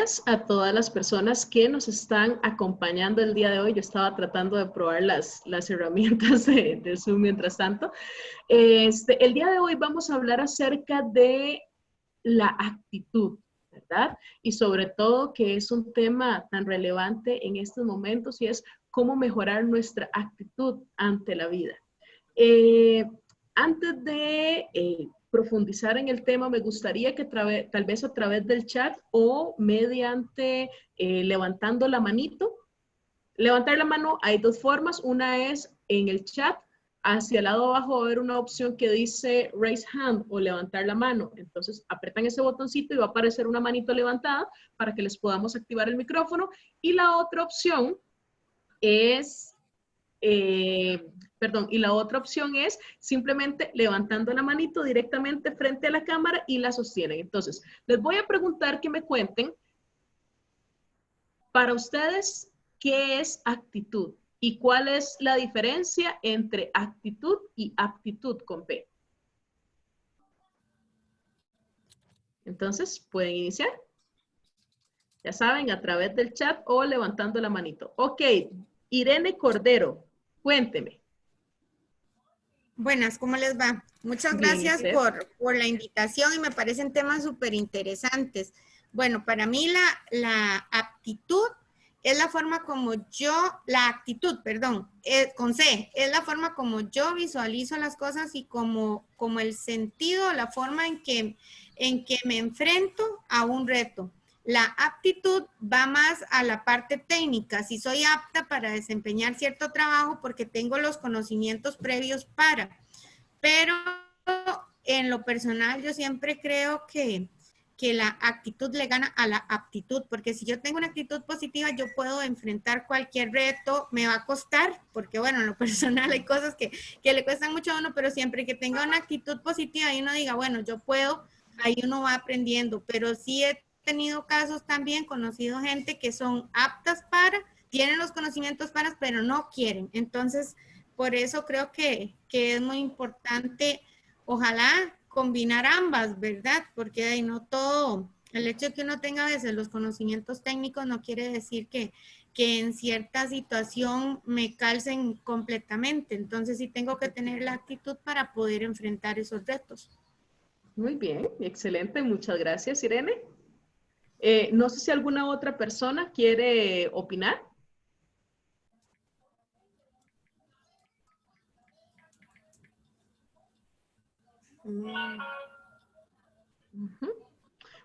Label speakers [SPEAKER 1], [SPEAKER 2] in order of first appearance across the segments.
[SPEAKER 1] gracias a todas las personas que nos están acompañando el día de hoy. Yo estaba tratando de probar las herramientas de Zoom mientras tanto. El día de hoy vamos a hablar acerca de la actitud, ¿verdad? Y sobre todo que es un tema tan relevante en estos momentos y es cómo mejorar nuestra actitud ante la vida. Antes de profundizar en el tema, me gustaría que tal vez a través del chat o mediante levantando la manito. Levantar la mano hay dos formas. Una es en el chat. Hacia el lado abajo va a haber una opción que dice raise hand o levantar la mano. Entonces apretan ese botoncito y va a aparecer una manito levantada para que les podamos activar el micrófono. Y la otra opción es... y la otra opción es simplemente levantando la manito directamente frente a la cámara y la sostienen. Entonces, les voy a preguntar que me cuenten para ustedes qué es actitud y cuál es la diferencia entre actitud y aptitud con P. Entonces, pueden iniciar. Ya saben, a través del chat o levantando la manito. Ok, Irene Cordero, cuénteme.
[SPEAKER 2] Buenas, ¿cómo les va? Muchas
[SPEAKER 1] Bien,
[SPEAKER 2] gracias por la invitación y me parecen temas súper interesantes. Bueno, para mí la aptitud es la forma como la actitud, perdón, con C, es la forma como yo visualizo las cosas y como el sentido, la forma en que me enfrento a un reto. La aptitud va más a la parte técnica, si soy apta para desempeñar cierto trabajo porque tengo los conocimientos previos pero en lo personal yo siempre creo que la actitud le gana a la aptitud, porque si yo tengo una actitud positiva, yo puedo enfrentar cualquier reto, me va a costar, porque bueno, en lo personal hay cosas que le cuestan mucho a uno, pero siempre que tenga una actitud positiva y uno diga, bueno, yo puedo, ahí uno va aprendiendo, pero sí he tenido casos también, conocido gente que son aptas tienen los conocimientos pero no quieren, entonces por eso creo que es muy importante, ojalá combinar ambas, ¿verdad? Porque ahí no todo, el hecho de que uno tenga a veces los conocimientos técnicos no quiere decir que en cierta situación me calcen completamente. Entonces sí tengo que tener la actitud para poder enfrentar esos retos.
[SPEAKER 1] Muy bien, excelente. Muchas gracias, Irene. No sé si alguna otra persona quiere opinar.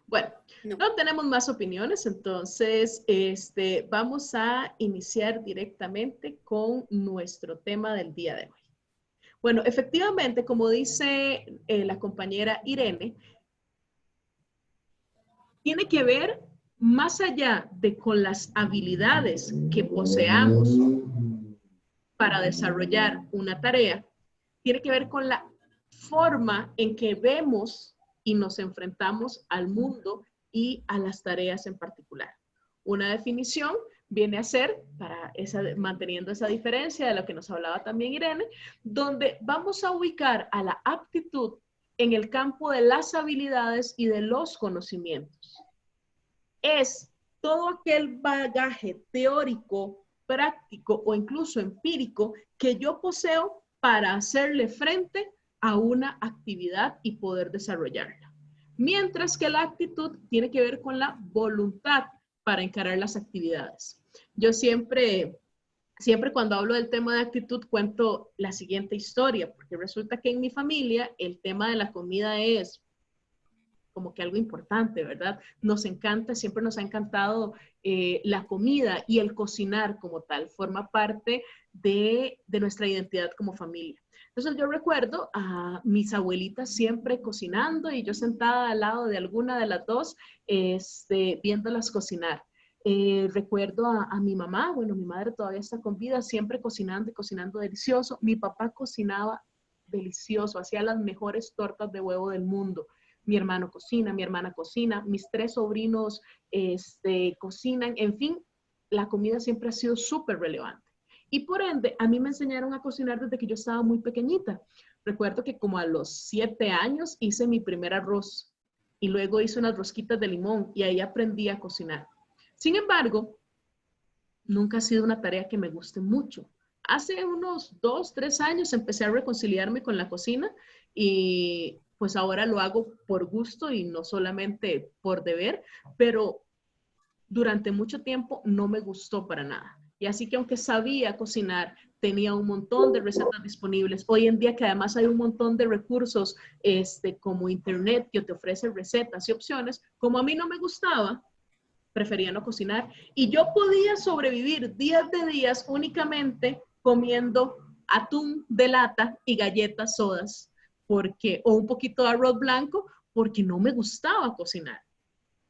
[SPEAKER 1] Bueno, no tenemos más opiniones, entonces vamos a iniciar directamente con nuestro tema del día de hoy. Bueno, efectivamente, como dice la compañera Irene, tiene que ver más allá de con las habilidades que poseamos para desarrollar una tarea, tiene que ver con la forma en que vemos y nos enfrentamos al mundo y a las tareas en particular. Una definición viene a ser, manteniendo esa diferencia de lo que nos hablaba también Irene, donde vamos a ubicar a la aptitud en el campo de las habilidades y de los conocimientos. Es todo aquel bagaje teórico, práctico o incluso empírico que yo poseo para hacerle frente a una actividad y poder desarrollarla. Mientras que la actitud tiene que ver con la voluntad para encarar las actividades. Yo siempre cuando hablo del tema de actitud cuento la siguiente historia, porque resulta que en mi familia el tema de la comida es como que algo importante, ¿verdad? Nos encanta, siempre nos ha encantado la comida y el cocinar como tal, forma parte de nuestra identidad como familia. Entonces yo recuerdo a mis abuelitas siempre cocinando y yo sentada al lado de alguna de las dos, viéndolas cocinar. Recuerdo a mi mamá, bueno, mi madre todavía está con vida, siempre cocinando y cocinando delicioso. Mi papá cocinaba delicioso, hacía las mejores tortas de huevo del mundo. Mi hermano cocina, mi hermana cocina, mis 3 sobrinos cocinan, en fin, la comida siempre ha sido súper relevante. Y por ende, a mí me enseñaron a cocinar desde que yo estaba muy pequeñita. Recuerdo que como a los 7 años hice mi primer arroz. y luego hice unas rosquitas de limón y ahí aprendí a cocinar. Sin embargo, nunca ha sido una tarea que me guste mucho. Hace unos 2, 3 años empecé a reconciliarme con la cocina y pues ahora lo hago por gusto y no solamente por deber, pero durante mucho tiempo no me gustó para nada. Y así que aunque sabía cocinar, tenía un montón de recetas disponibles. Hoy en día que además hay un montón de recursos como internet que te ofrece recetas y opciones, como a mí no me gustaba, prefería no cocinar. Y yo podía sobrevivir días de días únicamente comiendo atún de lata y galletas sodas, o un poquito de arroz blanco, porque no me gustaba cocinar.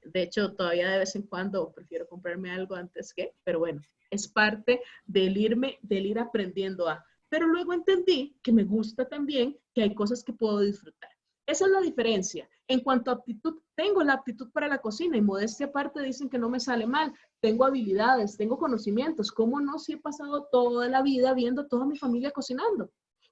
[SPEAKER 1] De hecho, todavía de vez en cuando prefiero comprarme algo antes que, pero bueno, es parte del ir aprendiendo a. Pero luego entendí que me gusta también, que hay cosas que puedo disfrutar. Esa es la diferencia. En cuanto a aptitud, tengo la aptitud para la cocina y modestia aparte dicen que no me sale mal. Tengo habilidades, tengo conocimientos. ¿Cómo no? Si he pasado toda la vida viendo a toda mi familia cocinando.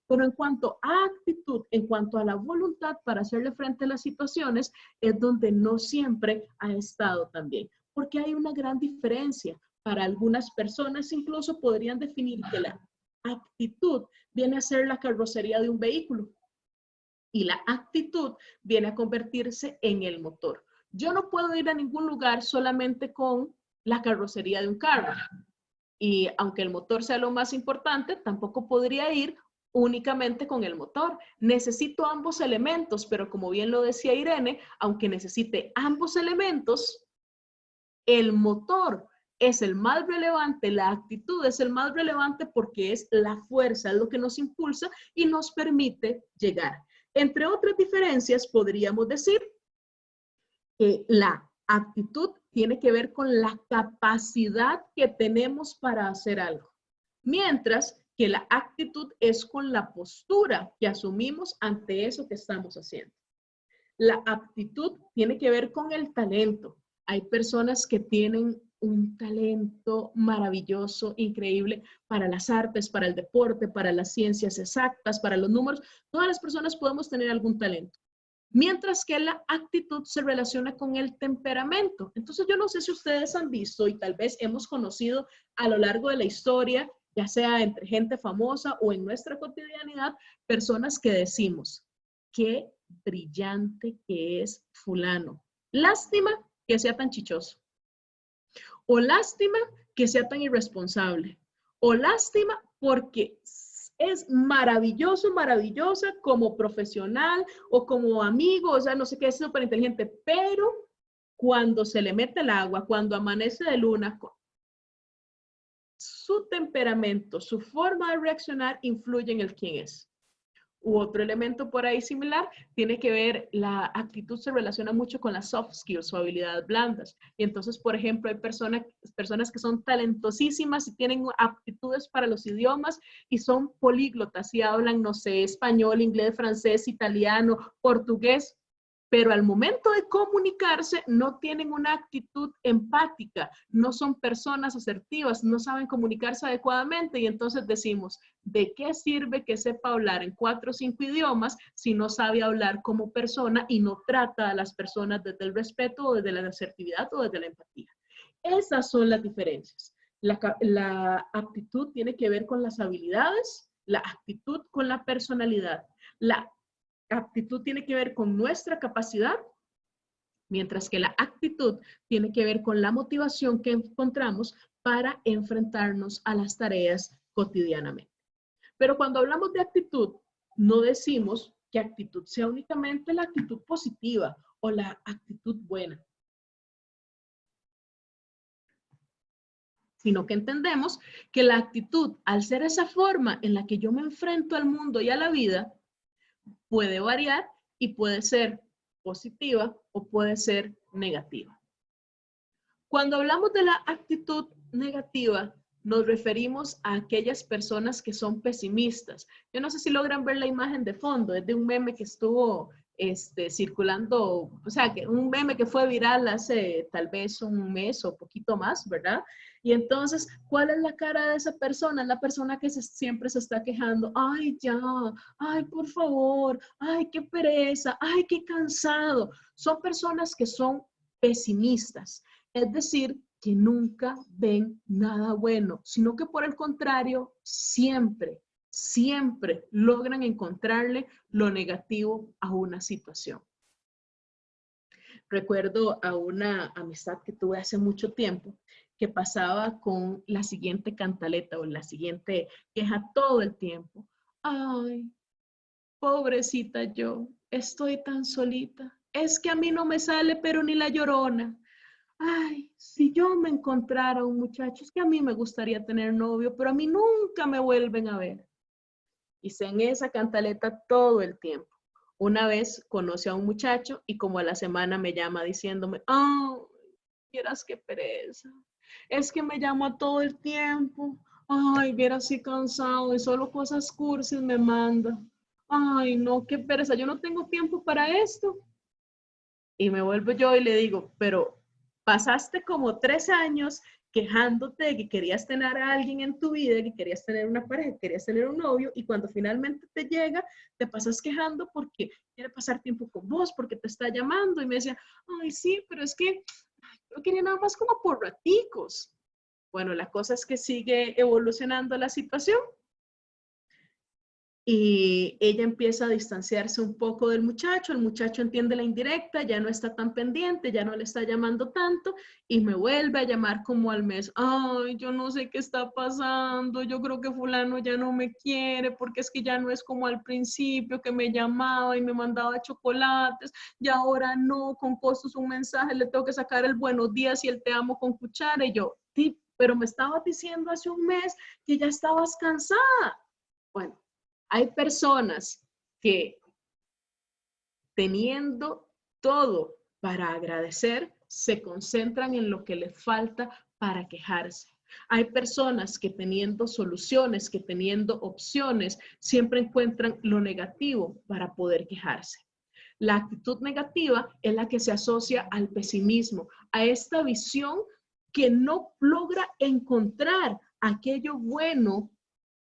[SPEAKER 1] Pero en cuanto a actitud, en cuanto a la voluntad para hacerle frente a las situaciones, es donde no siempre ha estado tan bien. Porque hay una gran diferencia. Para algunas personas incluso podrían definir que la aptitud viene a ser la carrocería de un vehículo y la actitud viene a convertirse en el motor. Yo no puedo ir a ningún lugar solamente con la carrocería de un carro. Y aunque el motor sea lo más importante, tampoco podría ir únicamente con el motor. Necesito ambos elementos, pero como bien lo decía Irene, aunque necesite ambos elementos, el motor es el más relevante, la actitud es el más relevante porque es la fuerza, es lo que nos impulsa y nos permite llegar. Entre otras diferencias, podríamos decir que la actitud tiene que ver con la capacidad que tenemos para hacer algo, mientras que la actitud es con la postura que asumimos ante eso que estamos haciendo. La aptitud tiene que ver con el talento. Hay personas que tienen un talento maravilloso, increíble para las artes, para el deporte, para las ciencias exactas, para los números. Todas las personas podemos tener algún talento. Mientras que la actitud se relaciona con el temperamento. Entonces yo no sé si ustedes han visto y tal vez hemos conocido a lo largo de la historia, ya sea entre gente famosa o en nuestra cotidianidad, personas que decimos, qué brillante que es fulano. Lástima que sea tan chichoso. O lástima que sea tan irresponsable. O lástima porque es maravilloso, maravillosa como profesional o como amigo, o sea, no sé qué, es súper inteligente, pero cuando se le mete el agua, cuando amanece de luna, su temperamento, su forma de reaccionar influye en el quién es. U otro elemento por ahí similar, tiene que ver, la actitud se relaciona mucho con las soft skills o habilidades blandas. Y entonces, por ejemplo, hay personas que son talentosísimas y tienen aptitudes para los idiomas y son políglotas y hablan, no sé, español, inglés, francés, italiano, portugués, pero al momento de comunicarse no tienen una actitud empática, no son personas asertivas, no saben comunicarse adecuadamente y entonces decimos, ¿de qué sirve que sepa hablar en 4 o 5 idiomas si no sabe hablar como persona y no trata a las personas desde el respeto o desde la asertividad o desde la empatía? Esas son las diferencias. La aptitud tiene que ver con las habilidades, la actitud con la personalidad. La aptitud tiene que ver con nuestra capacidad, mientras que la actitud tiene que ver con la motivación que encontramos para enfrentarnos a las tareas cotidianamente. Pero cuando hablamos de actitud, no decimos que actitud sea únicamente la actitud positiva o la actitud buena, sino que entendemos que la actitud, al ser esa forma en la que yo me enfrento al mundo y a la vida, puede variar y puede ser positiva o puede ser negativa. Cuando hablamos de la actitud negativa, nos referimos a aquellas personas que son pesimistas. Yo no sé si logran ver la imagen de fondo, es de un meme que estuvo circulando, o sea, que un meme que fue viral hace tal vez un mes o poquito más, ¿verdad? Y entonces, ¿cuál es la cara de esa persona? Es la persona que siempre se está quejando, ay, ya, ay, por favor, ay, qué pereza, ay, qué cansado. Son personas que son pesimistas, es decir, que nunca ven nada bueno, sino que por el contrario, siempre logran encontrarle lo negativo a una situación. Recuerdo a una amistad que tuve hace mucho tiempo que pasaba con la siguiente cantaleta o la siguiente queja todo el tiempo. Ay, pobrecita yo, estoy tan solita. Es que a mí no me sale pero ni la llorona. Ay, si yo me encontrara un muchacho, es que a mí me gustaría tener novio, pero a mí nunca me vuelven a ver. Y se en esa cantaleta todo el tiempo. Una vez conocí a un muchacho y como a la semana me llama diciéndome, oh, vieras qué pereza, es que me llama todo el tiempo, ay, vieras si cansado y solo cosas cursis me manda, ay, no, qué pereza, yo no tengo tiempo para esto. Y me vuelvo yo y le digo, pero pasaste como 3 años quejándote de que querías tener a alguien en tu vida, que querías tener una pareja, que querías tener un novio, y cuando finalmente te llega, te pasas quejando porque quiere pasar tiempo con vos, porque te está llamando, y me decía, ay, sí, pero es que yo quería nada más como por raticos. Bueno, la cosa es que sigue evolucionando la situación, y ella empieza a distanciarse un poco del muchacho, el muchacho entiende la indirecta, ya no está tan pendiente, ya no le está llamando tanto y me vuelve a llamar como al mes. Ay, yo no sé qué está pasando, yo creo que fulano ya no me quiere porque es que ya no es como al principio que me llamaba y me mandaba chocolates y ahora no, con costos un mensaje, le tengo que sacar el buenos días y el te amo con cuchara y yo, sí, pero me estabas diciendo hace un mes que ya estabas cansada. Bueno. Hay personas que teniendo todo para agradecer, se concentran en lo que les falta para quejarse. Hay personas que teniendo soluciones, que teniendo opciones, siempre encuentran lo negativo para poder quejarse. La actitud negativa es la que se asocia al pesimismo, a esta visión que no logra encontrar aquello bueno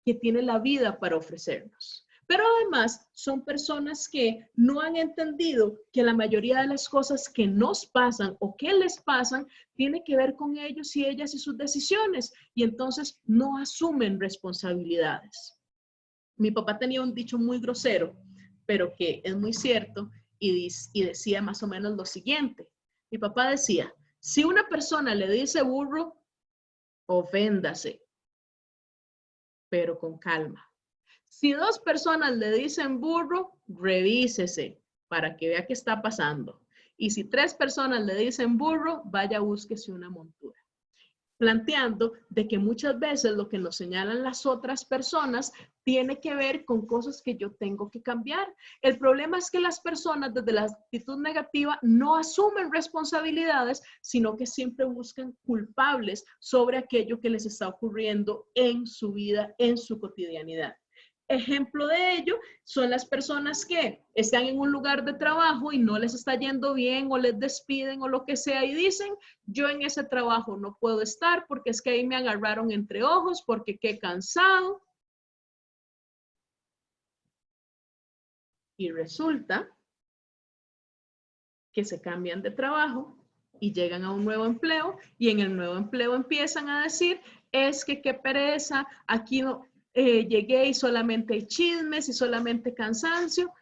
[SPEAKER 1] que tiene la vida para ofrecernos. Pero además son personas que no han entendido que la mayoría de las cosas que nos pasan o que les pasan tiene que ver con ellos y ellas y sus decisiones, y entonces no asumen responsabilidades. Mi papá tenía un dicho muy grosero, pero que es muy cierto, y decía más o menos lo siguiente. Mi papá decía, si una persona le dice burro, oféndase, pero con calma. Si 2 personas le dicen burro, revísese para que vea qué está pasando. Y si 3 personas le dicen burro, vaya, búsquese una montura. Planteando de que muchas veces lo que nos señalan las otras personas tiene que ver con cosas que yo tengo que cambiar. El problema es que las personas desde la actitud negativa no asumen responsabilidades, sino que siempre buscan culpables sobre aquello que les está ocurriendo en su vida, en su cotidianidad. Ejemplo de ello son las personas que están en un lugar de trabajo y no les está yendo bien o les despiden o lo que sea y dicen, yo en ese trabajo no puedo estar porque es que ahí me agarraron entre ojos, porque qué cansado. Y resulta que se cambian de trabajo y llegan a un nuevo empleo y en el nuevo empleo empiezan a decir, es que qué pereza, aquí no, llegué y solamente hay chismes y solamente cansancio,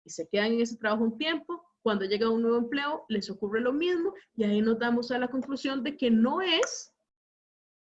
[SPEAKER 1] y se quedan en ese trabajo un tiempo. Cuando llega a un nuevo empleo, les ocurre lo mismo y ahí nos damos a la conclusión de que no es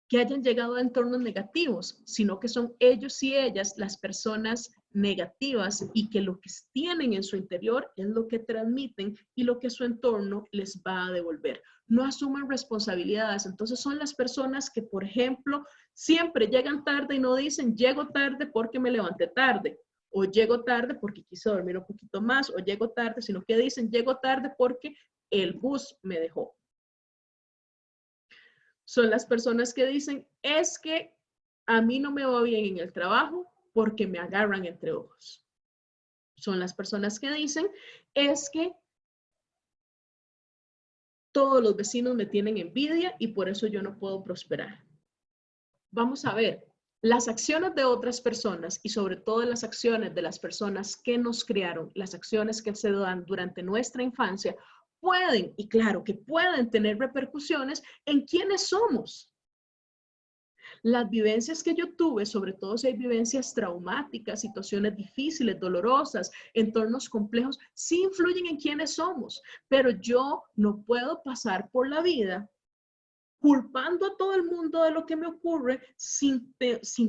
[SPEAKER 1] que hayan llegado a entornos negativos, sino que son ellos y ellas las personas negativas y que lo que tienen en su interior es lo que transmiten y lo que su entorno les va a devolver. No asumen responsabilidades, entonces son las personas que, por ejemplo, siempre llegan tarde y no dicen, llego tarde porque me levanté tarde, o llego tarde porque quise dormir un poquito más, o llego tarde, sino que dicen, llego tarde porque el bus me dejó. Son las personas que dicen, es que a mí no me va bien en el trabajo porque me agarran entre ojos. Son las personas que dicen, es que todos los vecinos me tienen envidia y por eso yo no puedo prosperar. Vamos a ver, las acciones de otras personas y sobre todo las acciones de las personas que nos criaron, las acciones que se dan durante nuestra infancia, pueden, y claro que pueden tener repercusiones en quiénes somos. Las vivencias que yo tuve, sobre todo si hay vivencias traumáticas, situaciones difíciles, dolorosas, entornos complejos, sí influyen en quiénes somos, pero yo no puedo pasar por la vida culpando a todo el mundo de lo que me ocurre sin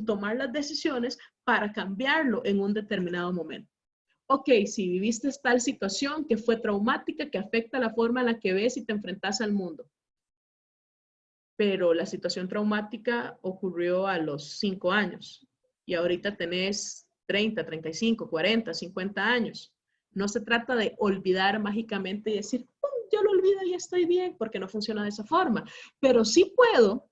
[SPEAKER 1] tomar las decisiones para cambiarlo en un determinado momento. Ok, si viviste tal situación que fue traumática, que afecta la forma en la que ves y te enfrentas al mundo, pero la situación traumática ocurrió a los 5 años y ahorita tenés 30, 35, 40, 50 años. No se trata de olvidar mágicamente y decir, yo lo olvido y estoy bien, porque no funciona de esa forma. Pero sí puedo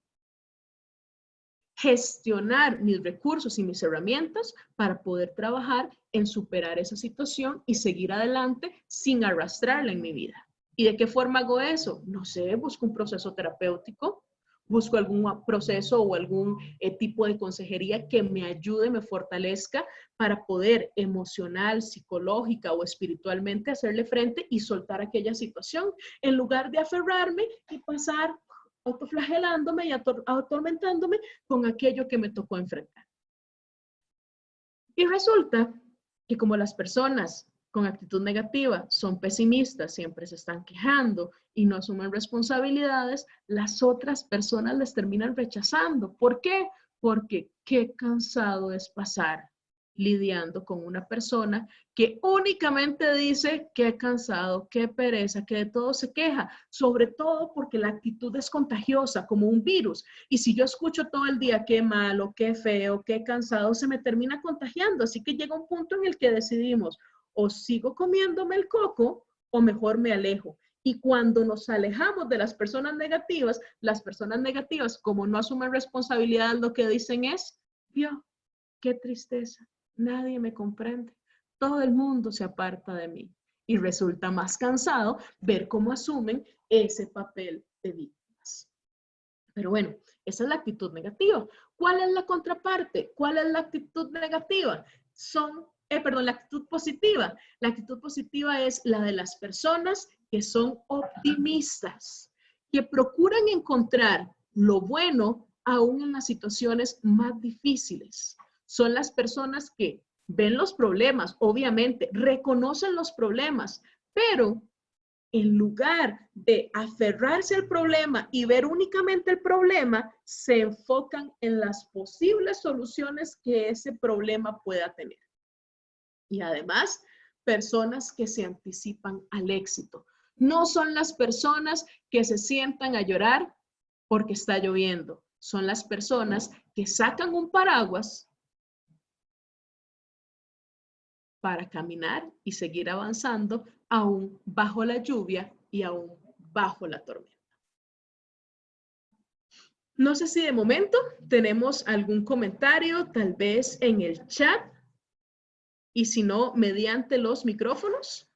[SPEAKER 1] gestionar mis recursos y mis herramientas para poder trabajar en superar esa situación y seguir adelante sin arrastrarla en mi vida. ¿Y de qué forma hago eso? No sé, busco un proceso terapéutico, busco algún proceso o algún tipo de consejería que me ayude, me fortalezca para poder emocional, psicológica o espiritualmente hacerle frente y soltar aquella situación en lugar de aferrarme y pasar autoflagelándome y atormentándome con aquello que me tocó enfrentar. Y resulta que como las personas con actitud negativa son pesimistas, siempre se están quejando y no asumen responsabilidades, las otras personas les terminan rechazando. ¿Por qué? Porque qué cansado es pasar lidiando con una persona que únicamente dice qué cansado, qué pereza, que de todo se queja, sobre todo porque la actitud es contagiosa como un virus. Y si yo escucho todo el día qué malo, qué feo, qué cansado, se me termina contagiando. Así que llega un punto en el que decidimos o sigo comiéndome el coco o mejor me alejo. Y cuando nos alejamos de las personas negativas como no asumen responsabilidad, lo que dicen es, vio, qué tristeza, nadie me comprende, todo el mundo se aparta de mí. Y resulta más cansado ver cómo asumen ese papel de víctimas. Pero bueno, esa es la actitud negativa. ¿Cuál es la contraparte? ¿Cuál es la actitud negativa? La actitud positiva. La actitud positiva es la de las personas que son optimistas, que procuran encontrar lo bueno aún en las situaciones más difíciles. Son las personas que ven los problemas, obviamente, reconocen los problemas, pero en lugar de aferrarse al problema y ver únicamente el problema, se enfocan en las posibles soluciones que ese problema pueda tener. Y además, personas que se anticipan al éxito. No son las personas que se sientan a llorar porque está lloviendo. Son las personas que sacan un paraguas para caminar y seguir avanzando aún bajo la lluvia y aún bajo la tormenta. No sé si de momento tenemos algún comentario, tal vez en el chat, y si no, mediante los micrófonos.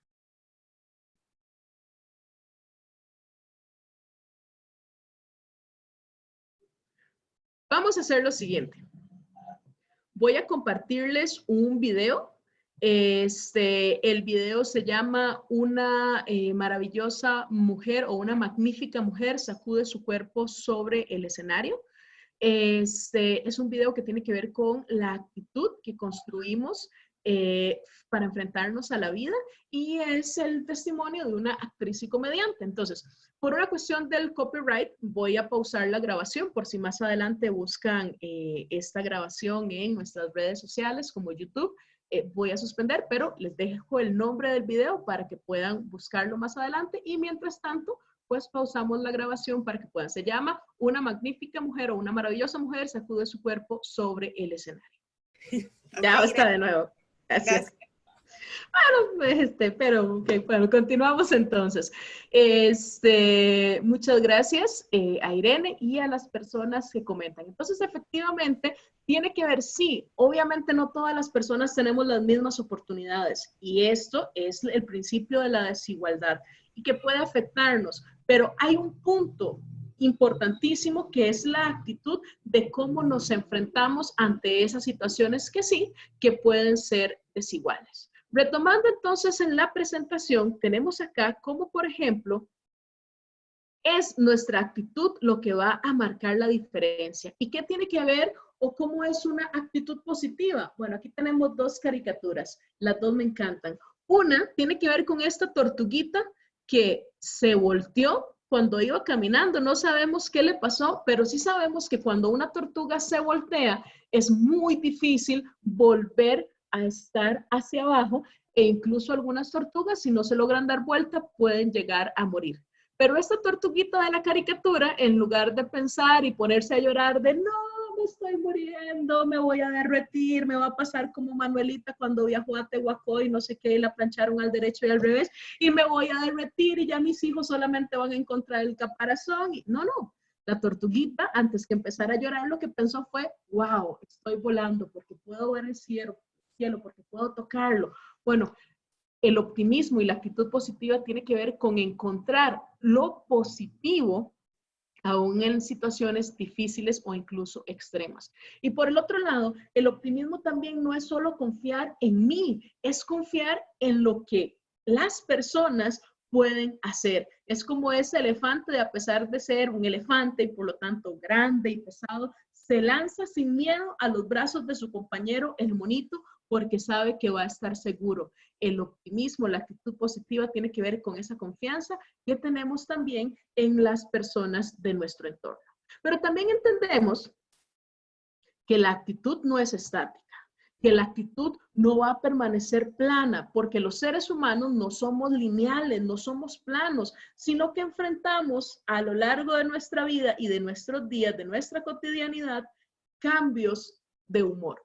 [SPEAKER 1] Vamos a hacer lo siguiente. Voy a compartirles un video. El video se llama Una maravillosa mujer o una magnífica mujer sacude su cuerpo sobre el escenario. Es un video que tiene que ver con la actitud que construimos para enfrentarnos a la vida y es el testimonio de una actriz y comediante. Entonces, por una cuestión del copyright, voy a pausar la grabación por si más adelante buscan esta grabación en nuestras redes sociales como YouTube. Voy a suspender, pero les dejo el nombre del video para que puedan buscarlo más adelante y mientras tanto, pues pausamos la grabación para que puedan. Se llama Una magnífica mujer o una maravillosa mujer sacude su cuerpo sobre el escenario. Ya está de nuevo. Gracias. Pero, ok, bueno, continuamos entonces. Muchas gracias a Irene y a las personas que comentan. Entonces, efectivamente, tiene que ver, sí, obviamente no todas las personas tenemos las mismas oportunidades y esto es el principio de la desigualdad y que puede afectarnos, pero hay un punto importantísimo que es la actitud de cómo nos enfrentamos ante esas situaciones que sí, que pueden ser desiguales. Retomando entonces en la presentación, tenemos acá como por ejemplo, es nuestra actitud lo que va a marcar la diferencia. ¿Y qué tiene que ver o cómo es una actitud positiva? Bueno, aquí tenemos dos caricaturas, las dos me encantan. Una tiene que ver con esta tortuguita que se volteó cuando iba caminando. No sabemos qué le pasó, pero sí sabemos que cuando una tortuga se voltea, es muy difícil volver a estar hacia abajo e incluso algunas tortugas, si no se logran dar vuelta, pueden llegar a morir. Pero esta tortuguita de la caricatura, en lugar de pensar y ponerse a llorar de no, me estoy muriendo, me voy a derretir, me va a pasar como Manuelita cuando viajó a Tehuacó y no sé qué, y la plancharon al derecho y al revés, y me voy a derretir y ya mis hijos solamente van a encontrar el caparazón. Y no, no. La tortuguita, antes que empezar a llorar, lo que pensó fue, wow, estoy volando porque puedo ver el cielo, porque puedo tocarlo. Bueno, el optimismo y la actitud positiva tiene que ver con encontrar lo positivo aún en situaciones difíciles o incluso extremas. Y por el otro lado, el optimismo también no es solo confiar en mí, es confiar en lo que las personas pueden hacer. Es como ese elefante, de a pesar de ser un elefante y por lo tanto grande y pesado, se lanza sin miedo a los brazos de su compañero, el monito, porque sabe que va a estar seguro. El optimismo, la actitud positiva tiene que ver con esa confianza que tenemos también en las personas de nuestro entorno. Pero también entendemos que la actitud no es estática, que la actitud no va a permanecer plana, porque los seres humanos no somos lineales, no somos planos, sino que enfrentamos a lo largo de nuestra vida y de nuestros días, de nuestra cotidianidad, cambios de humor.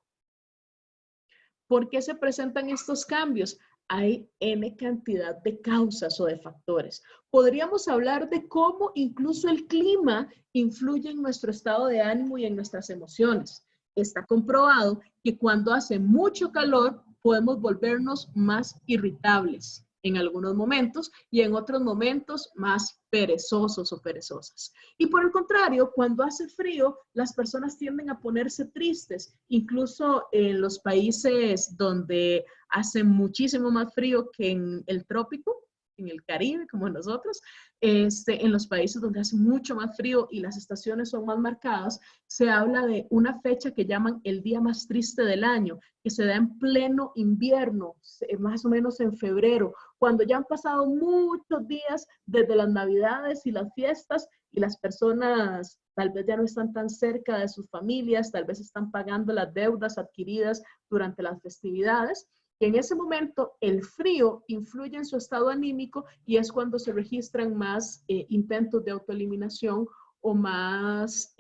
[SPEAKER 1] ¿Por qué se presentan estos cambios? Hay N cantidad de causas o de factores. Podríamos hablar de cómo incluso el clima influye en nuestro estado de ánimo y en nuestras emociones. Está comprobado que cuando hace mucho calor podemos volvernos más irritables en algunos momentos y en otros momentos más perezosos o perezosas. Y por el contrario, cuando hace frío, las personas tienden a ponerse tristes, incluso en los países donde hace muchísimo más frío que en el trópico, en el Caribe, como nosotros, en los países donde hace mucho más frío y las estaciones son más marcadas, se habla de una fecha que llaman el día más triste del año, que se da en pleno invierno, más o menos en febrero, cuando ya han pasado muchos días desde las Navidades y las fiestas y las personas tal vez ya no están tan cerca de sus familias, tal vez están pagando las deudas adquiridas durante las festividades. Y en ese momento el frío influye en su estado anímico y es cuando se registran más intentos de autoeliminación o más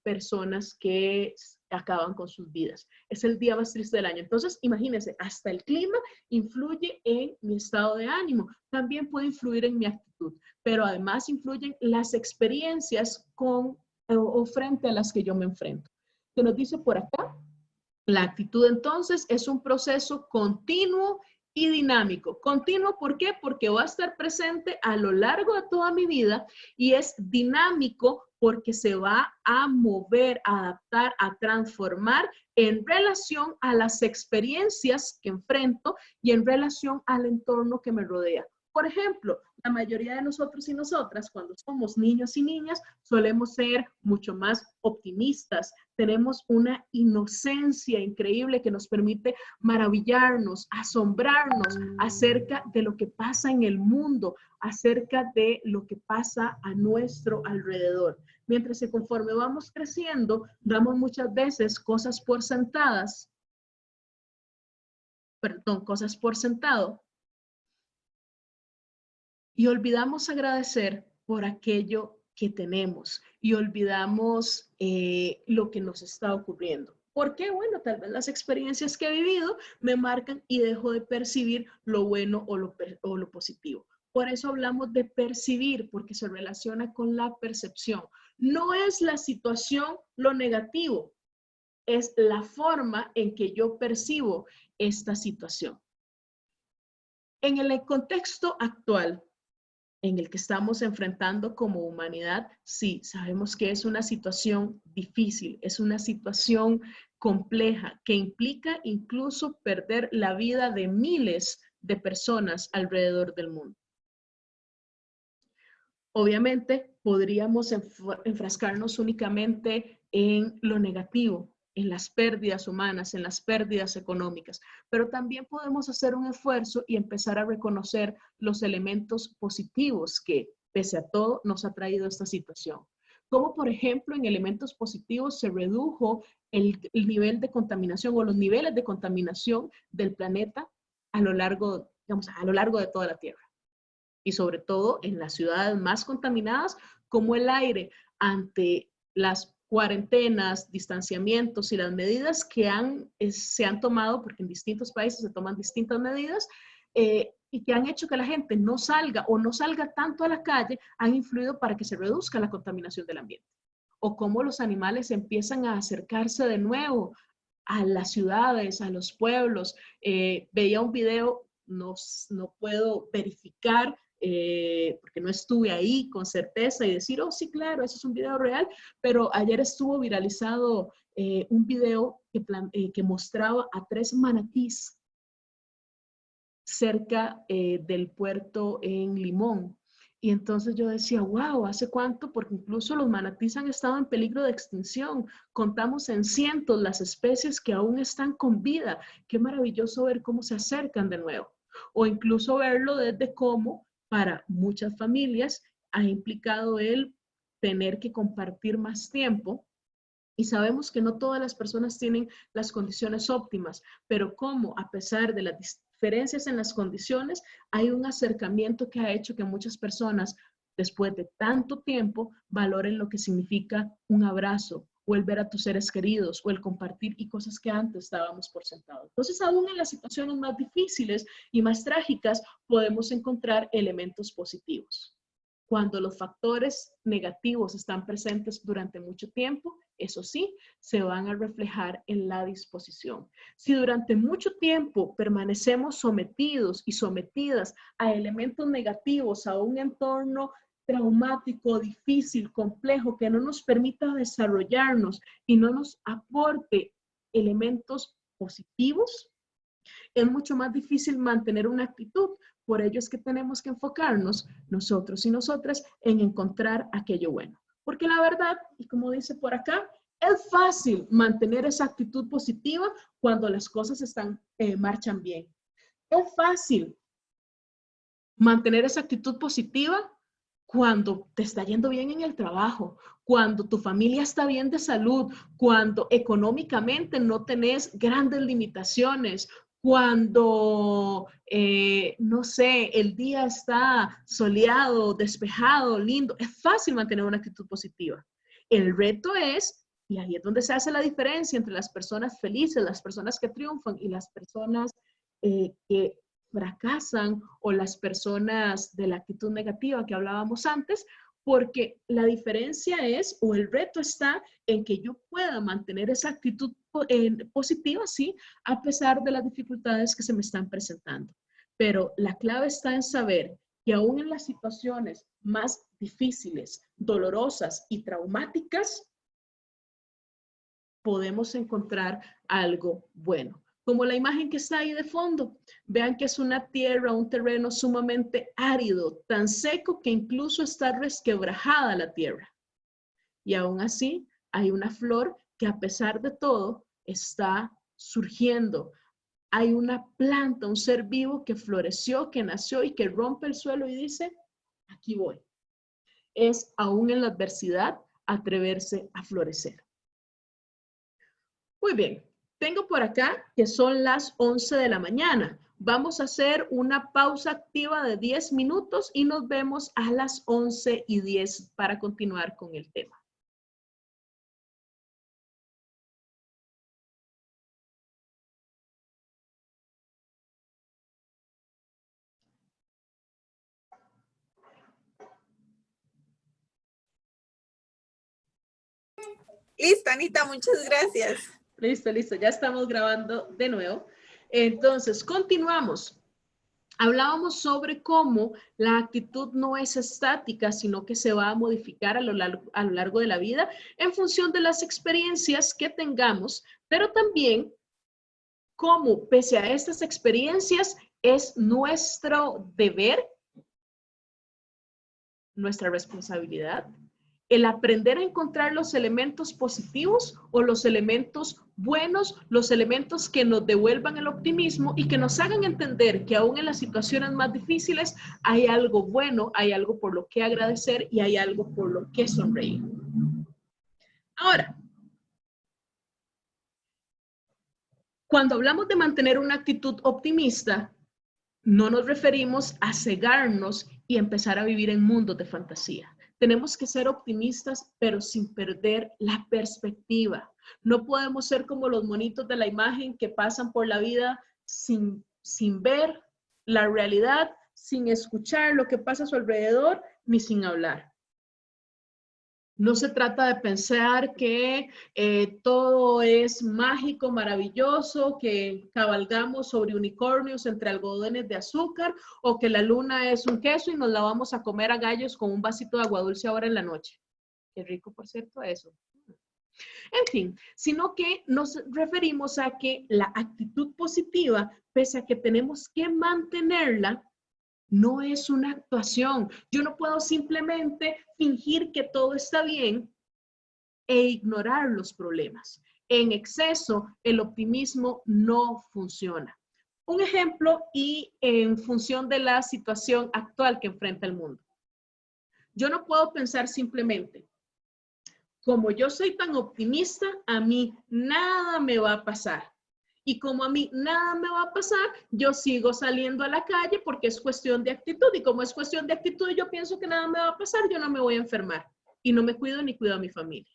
[SPEAKER 1] personas que acaban con sus vidas. Es el día más triste del año. Entonces, imagínense, hasta el clima influye en mi estado de ánimo. También puede influir en mi actitud, pero además influyen las experiencias con o frente a las que yo me enfrento. Se nos dice por acá, la actitud entonces es un proceso continuo y dinámico. Continuo, ¿por qué? Porque va a estar presente a lo largo de toda mi vida y es dinámico porque se va a mover, a adaptar, a transformar en relación a las experiencias que enfrento y en relación al entorno que me rodea. Por ejemplo, la mayoría de nosotros y nosotras, cuando somos niños y niñas, solemos ser mucho más optimistas. Tenemos una inocencia increíble que nos permite maravillarnos, asombrarnos acerca de lo que pasa en el mundo, acerca de lo que pasa a nuestro alrededor. Mientras que conforme vamos creciendo, damos muchas veces cosas por sentadas, cosas por sentado, y olvidamos agradecer por aquello que tenemos y olvidamos lo que nos está ocurriendo. ¿Por qué? Bueno, tal vez las experiencias que he vivido me marcan y dejo de percibir lo bueno o lo positivo. Por eso hablamos de percibir, porque se relaciona con la percepción. No es la situación lo negativo, es la forma en que yo percibo esta situación. En el contexto actual en el que estamos enfrentando como humanidad, sí, sabemos que es una situación difícil, es una situación compleja que implica incluso perder la vida de miles de personas alrededor del mundo. Obviamente, podríamos enfrascarnos únicamente en lo negativo, en las pérdidas humanas, en las pérdidas económicas, pero también podemos hacer un esfuerzo y empezar a reconocer los elementos positivos que, pese a todo, nos ha traído esta situación. Como, por ejemplo, en elementos positivos se redujo el nivel de contaminación o los niveles de contaminación del planeta a lo largo, digamos, a lo largo de toda la Tierra. Y sobre todo en las ciudades más contaminadas, como el aire, ante las cuarentenas, distanciamientos y las medidas que se han tomado, porque en distintos países se toman distintas medidas, y que han hecho que la gente no salga o no salga tanto a la calle, han influido para que se reduzca la contaminación del ambiente. O cómo los animales empiezan a acercarse de nuevo a las ciudades, a los pueblos. Veía un video, no puedo verificar porque no estuve ahí con certeza y decir, oh sí, claro, eso es un video real, pero ayer estuvo viralizado un video que mostraba a 3 manatís cerca del puerto en Limón. Y entonces yo decía, wow, ¿hace cuánto? Porque incluso los manatís han estado en peligro de extinción. Contamos en cientos las especies que aún están con vida. Qué maravilloso ver cómo se acercan de nuevo. O incluso verlo desde cómo para muchas familias ha implicado el tener que compartir más tiempo. Y sabemos que no todas las personas tienen las condiciones óptimas, pero cómo, a pesar de las diferencias en las condiciones, hay un acercamiento que ha hecho que muchas personas, después de tanto tiempo, valoren lo que significa un abrazo, o el ver a tus seres queridos, o el compartir y cosas que antes dábamos por sentado. Entonces, aún en las situaciones más difíciles y más trágicas, podemos encontrar elementos positivos. Cuando los factores negativos están presentes durante mucho tiempo, eso sí, se van a reflejar en la disposición. Si durante mucho tiempo permanecemos sometidos y sometidas a elementos negativos, a un entorno traumático, difícil, complejo, que no nos permita desarrollarnos y no nos aporte elementos positivos, es mucho más difícil mantener una actitud. Por ello es que tenemos que enfocarnos nosotros y nosotras en encontrar aquello bueno. Porque la verdad, y como dice por acá, es fácil mantener esa actitud positiva cuando las cosas marchan bien. Es fácil mantener esa actitud positiva cuando te está yendo bien en el trabajo, cuando tu familia está bien de salud, cuando económicamente no tenés grandes limitaciones, cuando, no sé, el día está soleado, despejado, lindo. Es fácil mantener una actitud positiva. El reto es, y ahí es donde se hace la diferencia entre las personas felices, las personas que triunfan y las personas que fracasan o las personas de la actitud negativa que hablábamos antes, porque la diferencia es, o el reto está en que yo pueda mantener esa actitud positiva, sí, a pesar de las dificultades que se me están presentando. Pero la clave está en saber que aún en las situaciones más difíciles, dolorosas y traumáticas, podemos encontrar algo bueno. Como la imagen que está ahí de fondo. Vean que es una tierra, un terreno sumamente árido, tan seco que incluso está resquebrajada la tierra. Y aún así hay una flor que a pesar de todo está surgiendo. Hay una planta, un ser vivo que floreció, que nació y que rompe el suelo y dice, aquí voy. Es aún en la adversidad atreverse a florecer. Muy bien, tengo por acá que son las 11 de la mañana. Vamos a hacer una pausa activa de 10 minutos y nos vemos a las 11:10 para continuar con el tema.
[SPEAKER 2] Listo, Anita, muchas gracias.
[SPEAKER 1] Listo, listo, ya estamos grabando de nuevo. Entonces, continuamos. Hablábamos sobre cómo la actitud no es estática, sino que se va a modificar a lo largo de la vida en función de las experiencias que tengamos, pero también cómo, pese a estas experiencias, es nuestro deber, nuestra responsabilidad, el aprender a encontrar los elementos positivos o los elementos buenos, los elementos que nos devuelvan el optimismo y que nos hagan entender que aún en las situaciones más difíciles hay algo bueno, hay algo por lo que agradecer y hay algo por lo que sonreír. Ahora, cuando hablamos de mantener una actitud optimista, no nos referimos a cegarnos y empezar a vivir en mundos de fantasía. Tenemos que ser optimistas, pero sin perder la perspectiva. No podemos ser como los monitos de la imagen que pasan por la vida sin ver la realidad, sin escuchar lo que pasa a su alrededor, ni sin hablar. No se trata de pensar que todo es mágico, maravilloso, que cabalgamos sobre unicornios entre algodones de azúcar o que la luna es un queso y nos la vamos a comer a gallos con un vasito de agua dulce ahora en la noche. Qué rico, por cierto, eso. En fin, sino que nos referimos a que la actitud positiva, pese a que tenemos que mantenerla, no es una actuación. Yo no puedo simplemente fingir que todo está bien e ignorar los problemas. En exceso, el optimismo no funciona. Un ejemplo y en función de la situación actual que enfrenta el mundo. Yo no puedo pensar simplemente, como yo soy tan optimista, a mí nada me va a pasar. Y como a mí nada me va a pasar, yo sigo saliendo a la calle porque es cuestión de actitud. Y como es cuestión de actitud, yo pienso que nada me va a pasar, yo no me voy a enfermar. Y no me cuido ni cuido a mi familia.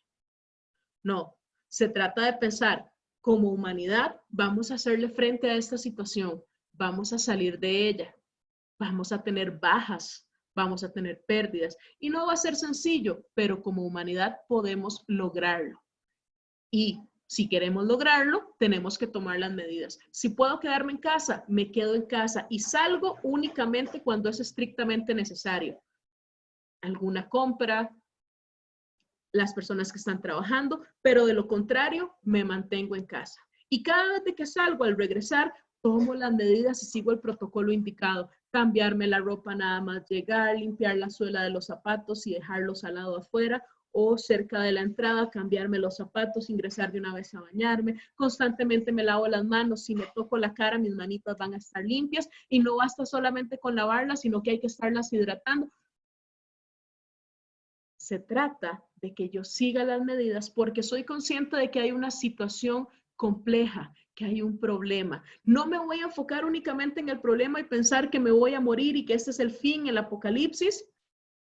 [SPEAKER 1] No, se trata de pensar, como humanidad, vamos a hacerle frente a esta situación. Vamos a salir de ella. Vamos a tener bajas. Vamos a tener pérdidas. Y no va a ser sencillo, pero como humanidad podemos lograrlo. Y si queremos lograrlo, tenemos que tomar las medidas. Si puedo quedarme en casa, me quedo en casa y salgo únicamente cuando es estrictamente necesario. Alguna compra, las personas que están trabajando, pero de lo contrario, me mantengo en casa. Y cada vez que salgo, al regresar, tomo las medidas y sigo el protocolo indicado. Cambiarme la ropa nada más llegar, limpiar la suela de los zapatos y dejarlos al lado afuera, o cerca de la entrada, cambiarme los zapatos, ingresar de una vez a bañarme, constantemente me lavo las manos, si me toco la cara, mis manitas van a estar limpias, y no basta solamente con lavarlas, sino que hay que estarlas hidratando. Se trata de que yo siga las medidas porque soy consciente de que hay una situación compleja, que hay un problema. No me voy a enfocar únicamente en el problema y pensar que me voy a morir y que este es el fin, el apocalipsis,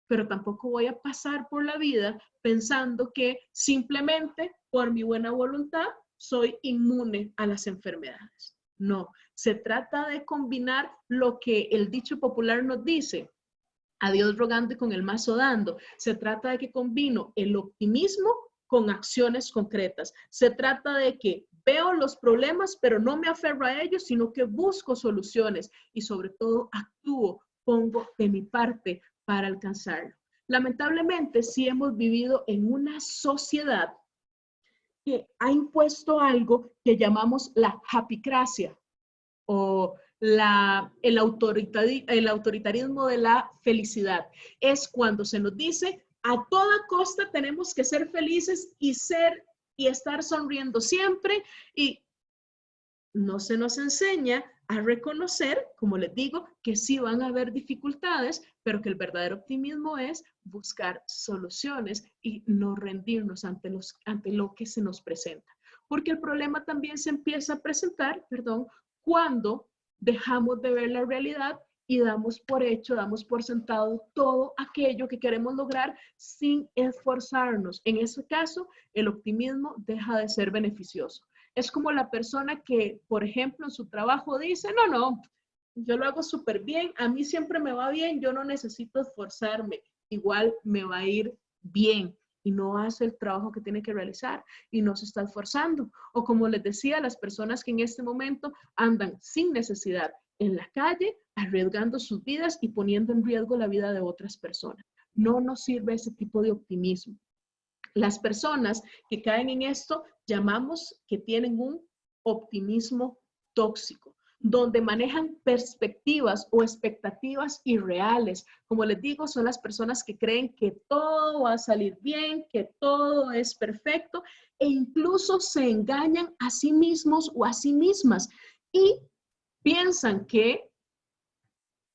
[SPEAKER 1] pero tampoco voy a pasar por la vida pensando que simplemente por mi buena voluntad soy inmune a las enfermedades. No, se trata de combinar lo que el dicho popular nos dice, a Dios rogando y con el mazo dando. Se trata de que combino el optimismo con acciones concretas. Se trata de que veo los problemas, pero no me aferro a ellos, sino que busco soluciones y sobre todo actúo, pongo de mi parte para alcanzarlo. Lamentablemente, sí hemos vivido en una sociedad que ha impuesto algo que llamamos la happycracia o el autoritarismo de la felicidad. Es cuando se nos dice a toda costa tenemos que ser felices y estar sonriendo siempre, y no se nos enseña a reconocer, como les digo, que sí van a haber dificultades, pero que el verdadero optimismo es buscar soluciones y no rendirnos ante lo que se nos presenta. Porque el problema también se empieza a presentar, cuando dejamos de ver la realidad y damos por hecho, damos por sentado todo aquello que queremos lograr sin esforzarnos. En ese caso, el optimismo deja de ser beneficioso. Es como la persona que, por ejemplo, en su trabajo dice, no, yo lo hago súper bien, a mí siempre me va bien, yo no necesito esforzarme, igual me va a ir bien. y no hace el trabajo que tiene que realizar y no se está esforzando. O como les decía, las personas que en este momento andan sin necesidad en la calle, arriesgando sus vidas y poniendo en riesgo la vida de otras personas. No nos sirve ese tipo de optimismo. Las personas que caen en esto llamamos que tienen un optimismo tóxico, donde manejan perspectivas o expectativas irreales. Como les digo, son las personas que creen que todo va a salir bien, que todo es perfecto e incluso se engañan a sí mismos o a sí mismas y piensan que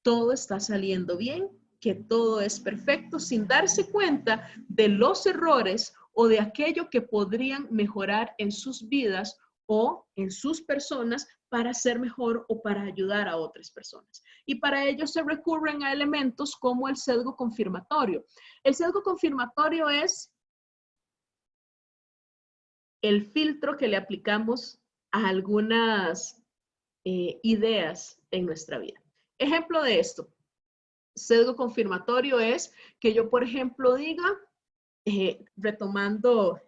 [SPEAKER 1] todo está saliendo bien, que todo es perfecto, sin darse cuenta de los errores o de aquello que podrían mejorar en sus vidas o en sus personas para ser mejor o para ayudar a otras personas. Y para ello se recurren a elementos como el sesgo confirmatorio. El sesgo confirmatorio es el filtro que le aplicamos a algunas ideas en nuestra vida. Ejemplo de esto, sesgo confirmatorio es que yo, por ejemplo, diga, retomando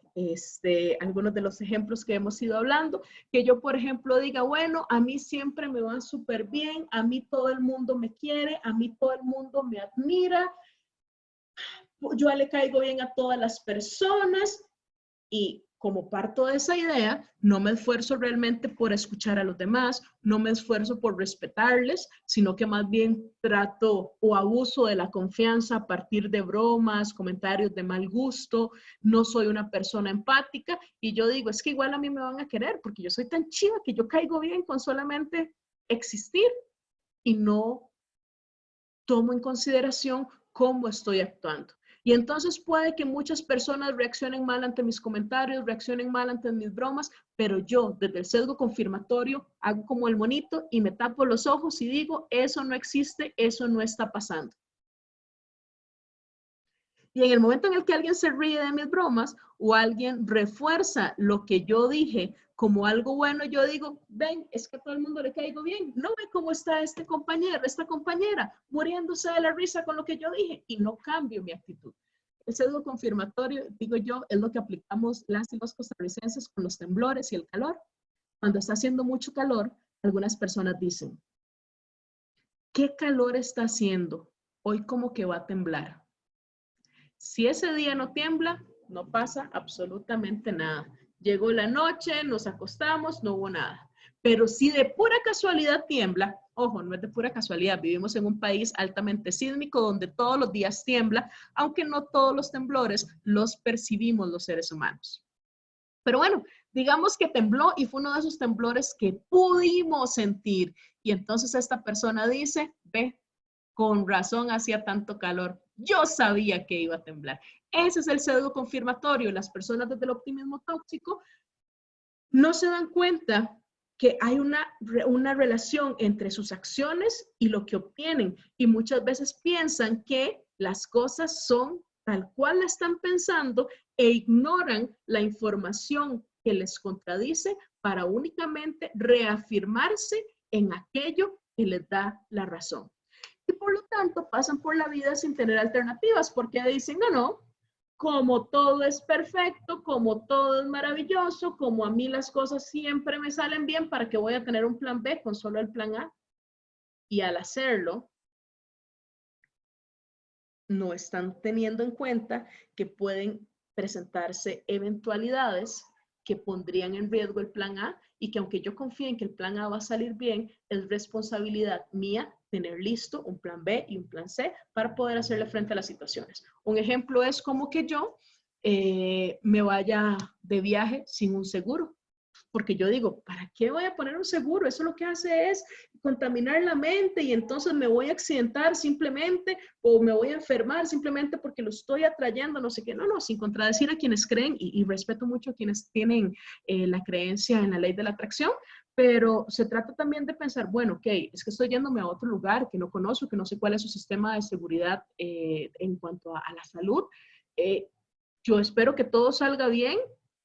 [SPEAKER 1] algunos de los ejemplos que hemos ido hablando, que yo, por ejemplo, diga, bueno, a mí siempre me va súper bien, a mí todo el mundo me quiere, a mí todo el mundo me admira, yo le caigo bien a todas las personas y como parto de esa idea, no me esfuerzo realmente por escuchar a los demás, no me esfuerzo por respetarles, sino que más bien trato o abuso de la confianza a partir de bromas, comentarios de mal gusto, no soy una persona empática y yo digo, es que igual a mí me van a querer porque yo soy tan chiva que yo caigo bien con solamente existir y no tomo en consideración cómo estoy actuando. Y entonces puede que muchas personas reaccionen mal ante mis comentarios, reaccionen mal ante mis bromas, pero yo desde el sesgo confirmatorio hago como el monito y me tapo los ojos y digo, eso no existe, eso no está pasando. Y en el momento en el que alguien se ríe de mis bromas o alguien refuerza lo que yo dije como algo bueno, yo digo, ven, es que a todo el mundo le caigo bien. No ve cómo está este compañero, esta compañera, muriéndose de la risa con lo que yo dije y no cambio mi actitud. El sesgo confirmatorio, digo yo, es lo que aplicamos las y los costarricenses con los temblores y el calor. Cuando está haciendo mucho calor, algunas personas dicen, ¿qué calor está haciendo? Hoy como que va a temblar. Si ese día no tiembla, no pasa absolutamente nada. Llegó la noche, nos acostamos, no hubo nada. Pero si de pura casualidad tiembla, ojo, no es de pura casualidad, vivimos en un país altamente sísmico donde todos los días tiembla, aunque no todos los temblores los percibimos los seres humanos. Pero bueno, digamos que tembló y fue uno de esos temblores que pudimos sentir. Y entonces esta persona dice, ve, con razón hacía tanto calor. Yo sabía que iba a temblar. Ese es el sesgo confirmatorio. Las personas desde el optimismo tóxico no se dan cuenta que hay una relación entre sus acciones y lo que obtienen. Y muchas veces piensan que las cosas son tal cual la están pensando e ignoran la información que les contradice para únicamente reafirmarse en aquello que les da la razón. Y por lo tanto pasan por la vida sin tener alternativas porque dicen, no, como todo es perfecto, como todo es maravilloso, como a mí las cosas siempre me salen bien, ¿para qué voy a tener un plan B con solo el plan A? Y al hacerlo, no están teniendo en cuenta que pueden presentarse eventualidades que pondrían en riesgo el plan A y que aunque yo confíe en que el plan A va a salir bien, es responsabilidad mía tener listo un plan B y un plan C para poder hacerle frente a las situaciones. Un ejemplo es como que yo me vaya de viaje sin un seguro. Porque yo digo, ¿para qué voy a poner un seguro? Eso lo que hace es contaminar la mente y entonces me voy a accidentar simplemente o me voy a enfermar simplemente porque lo estoy atrayendo, no sé qué. No, sin contradecir a quienes creen y respeto mucho a quienes tienen la creencia en la ley de la atracción, pero se trata también de pensar, bueno, ok, es que estoy yéndome a otro lugar que no conozco, que no sé cuál es su sistema de seguridad en cuanto a la salud. Yo espero que todo salga bien,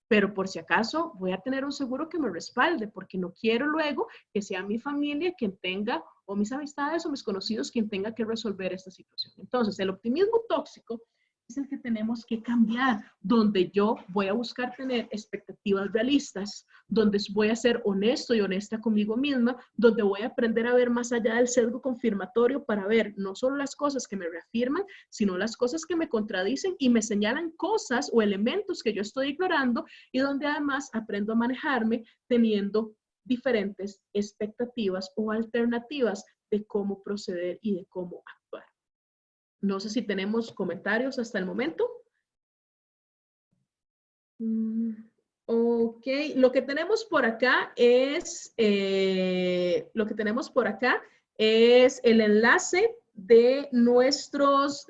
[SPEAKER 1] pero por si acaso voy a tener un seguro que me respalde, porque no quiero luego que sea mi familia quien tenga, o mis amistades o mis conocidos quien tenga que resolver esta situación. Entonces, el optimismo tóxico es el que tenemos que cambiar, donde yo voy a buscar tener expectativas realistas, donde voy a ser honesto y honesta conmigo misma, donde voy a aprender a ver más allá del sesgo confirmatorio para ver no solo las cosas que me reafirman, sino las cosas que me contradicen y me señalan cosas o elementos que yo estoy ignorando, y donde además aprendo a manejarme teniendo diferentes expectativas o alternativas de cómo proceder y de cómo actuar. No sé si tenemos comentarios hasta el momento. Ok, lo que tenemos por acá es, el enlace de nuestras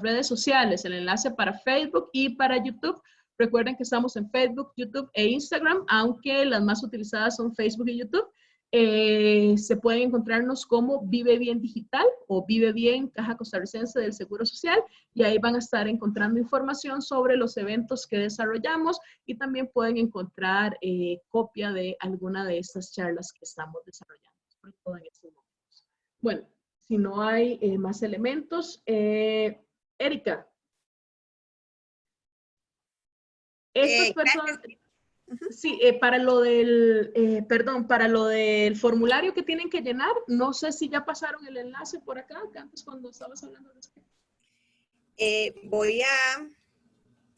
[SPEAKER 1] redes sociales, el enlace para Facebook y para YouTube. Recuerden que estamos en Facebook, YouTube e Instagram, aunque las más utilizadas son Facebook y YouTube. Se pueden encontrarnos como Vive Bien Digital o Vive Bien Caja Costarricense del Seguro Social, y ahí van a estar encontrando información sobre los eventos que desarrollamos, y también pueden encontrar copia de alguna de estas charlas que estamos desarrollando, sobre todo en estos momentos. Bueno, si no hay más elementos, Erika, estas personas... Sí, para lo del, para lo del formulario que tienen que llenar, no sé si ya pasaron el enlace por acá, que antes cuando estabas hablando de esto.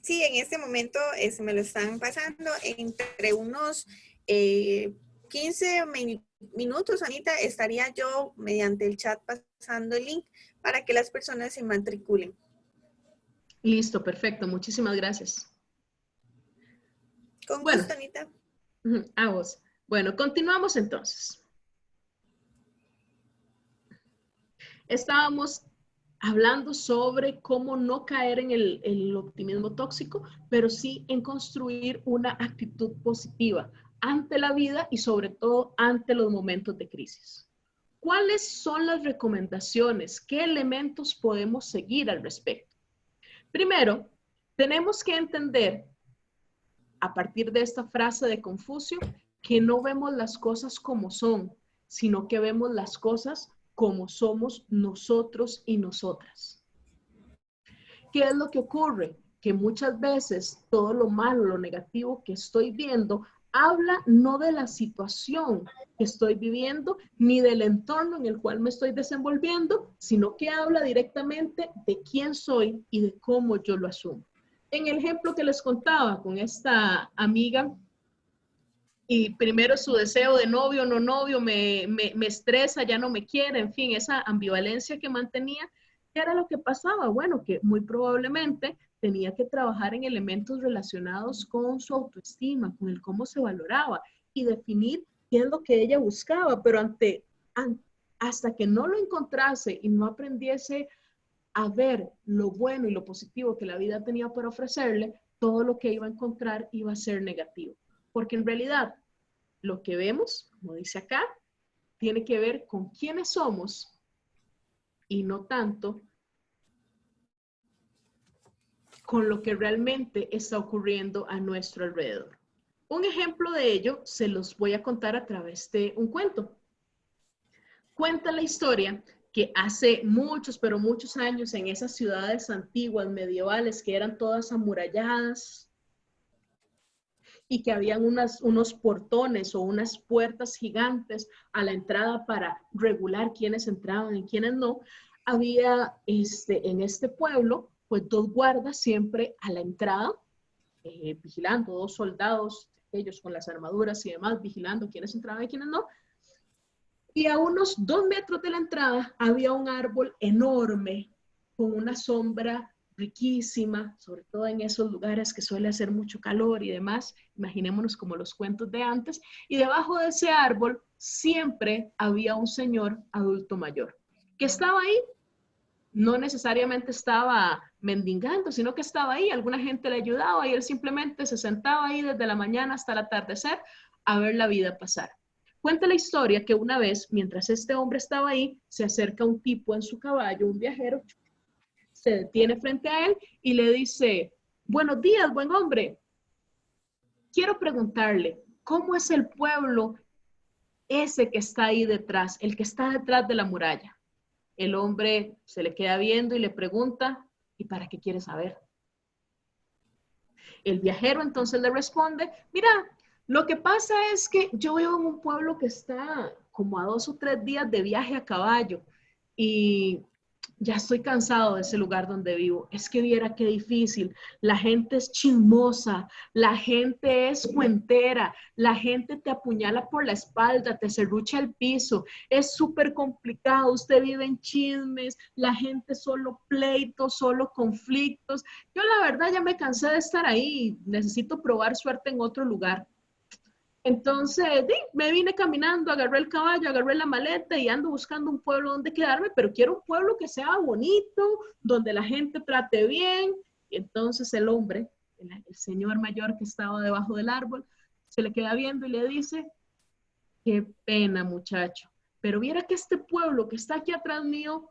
[SPEAKER 2] Sí, en este momento me lo están pasando entre unos 15 minutos, Anita, estaría yo mediante el chat pasando el link para que las personas se matriculen.
[SPEAKER 1] Listo, perfecto, muchísimas gracias.
[SPEAKER 2] Con gusto, Anita.
[SPEAKER 1] A vos. Bueno, continuamos entonces. Estábamos hablando sobre cómo no caer en el optimismo tóxico, pero sí en construir una actitud positiva ante la vida y sobre todo ante los momentos de crisis. ¿Cuáles son las recomendaciones? ¿Qué elementos podemos seguir al respecto? Primero, tenemos que entender, a partir de esta frase de Confucio, que no vemos las cosas como son, sino que vemos las cosas como somos nosotros y nosotras. ¿Qué es lo que ocurre? Que muchas veces todo lo malo, lo negativo que estoy viendo, habla no de la situación que estoy viviendo, ni del entorno en el cual me estoy desenvolviendo, sino que habla directamente de quién soy y de cómo yo lo asumo. En el ejemplo que les contaba con esta amiga, y primero su deseo de novio, no novio, me estresa, ya no me quiere, en fin, esa ambivalencia que mantenía, ¿qué era lo que pasaba? Bueno, que muy probablemente tenía que trabajar en elementos relacionados con su autoestima, con el cómo se valoraba y definir qué es lo que ella buscaba, pero hasta que no lo encontrase y no aprendiese a ver lo bueno y lo positivo que la vida tenía para ofrecerle, todo lo que iba a encontrar iba a ser negativo. Porque en realidad lo que vemos, como dice acá, tiene que ver con quiénes somos y no tanto con lo que realmente está ocurriendo a nuestro alrededor. Un ejemplo de ello se los voy a contar a través de un cuento. Cuenta la historia que hace muchos, pero muchos años, en esas ciudades antiguas, medievales, que eran todas amuralladas, y que habían unos portones o unas puertas gigantes a la entrada para regular quiénes entraban y quiénes no, había en este pueblo, pues 2 guardas siempre a la entrada, vigilando, 2 soldados, ellos con las armaduras y demás, vigilando quiénes entraban y quiénes no. Y a unos 2 metros de la entrada había un árbol enorme con una sombra riquísima, sobre todo en esos lugares que suele hacer mucho calor y demás. Imaginémonos como los cuentos de antes. Y debajo de ese árbol siempre había un señor adulto mayor que estaba ahí. No necesariamente estaba mendigando, sino que estaba ahí. Alguna gente le ayudaba y él simplemente se sentaba ahí desde la mañana hasta el atardecer a ver la vida pasar. Cuenta la historia que una vez, mientras este hombre estaba ahí, se acerca un tipo en su caballo, un viajero, se detiene frente a él y le dice: buenos días, buen hombre. Quiero preguntarle, ¿cómo es el pueblo ese que está ahí detrás, el que está detrás de la muralla? El hombre se le queda viendo y le pregunta: ¿Y para qué quiere saber? El viajero entonces le responde, mira, lo que pasa es que yo vivo en un pueblo que está como a 2 o 3 días de viaje a caballo y ya estoy cansado de ese lugar donde vivo. Es que viera qué difícil. La gente es chismosa, la gente es cuentera, la gente te apuñala por la espalda, te serrucha el piso. Es súper complicado. Usted vive en chismes, la gente solo pleitos, solo conflictos. Yo la verdad ya me cansé de estar ahí. Necesito probar suerte en otro lugar. Entonces, me vine caminando, agarré el caballo, agarré la maleta y ando buscando un pueblo donde quedarme, pero quiero un pueblo que sea bonito, donde la gente trate bien. Y entonces el hombre, el señor mayor que estaba debajo del árbol, se le queda viendo y le dice, qué pena muchacho, pero viera que este pueblo que está aquí atrás mío,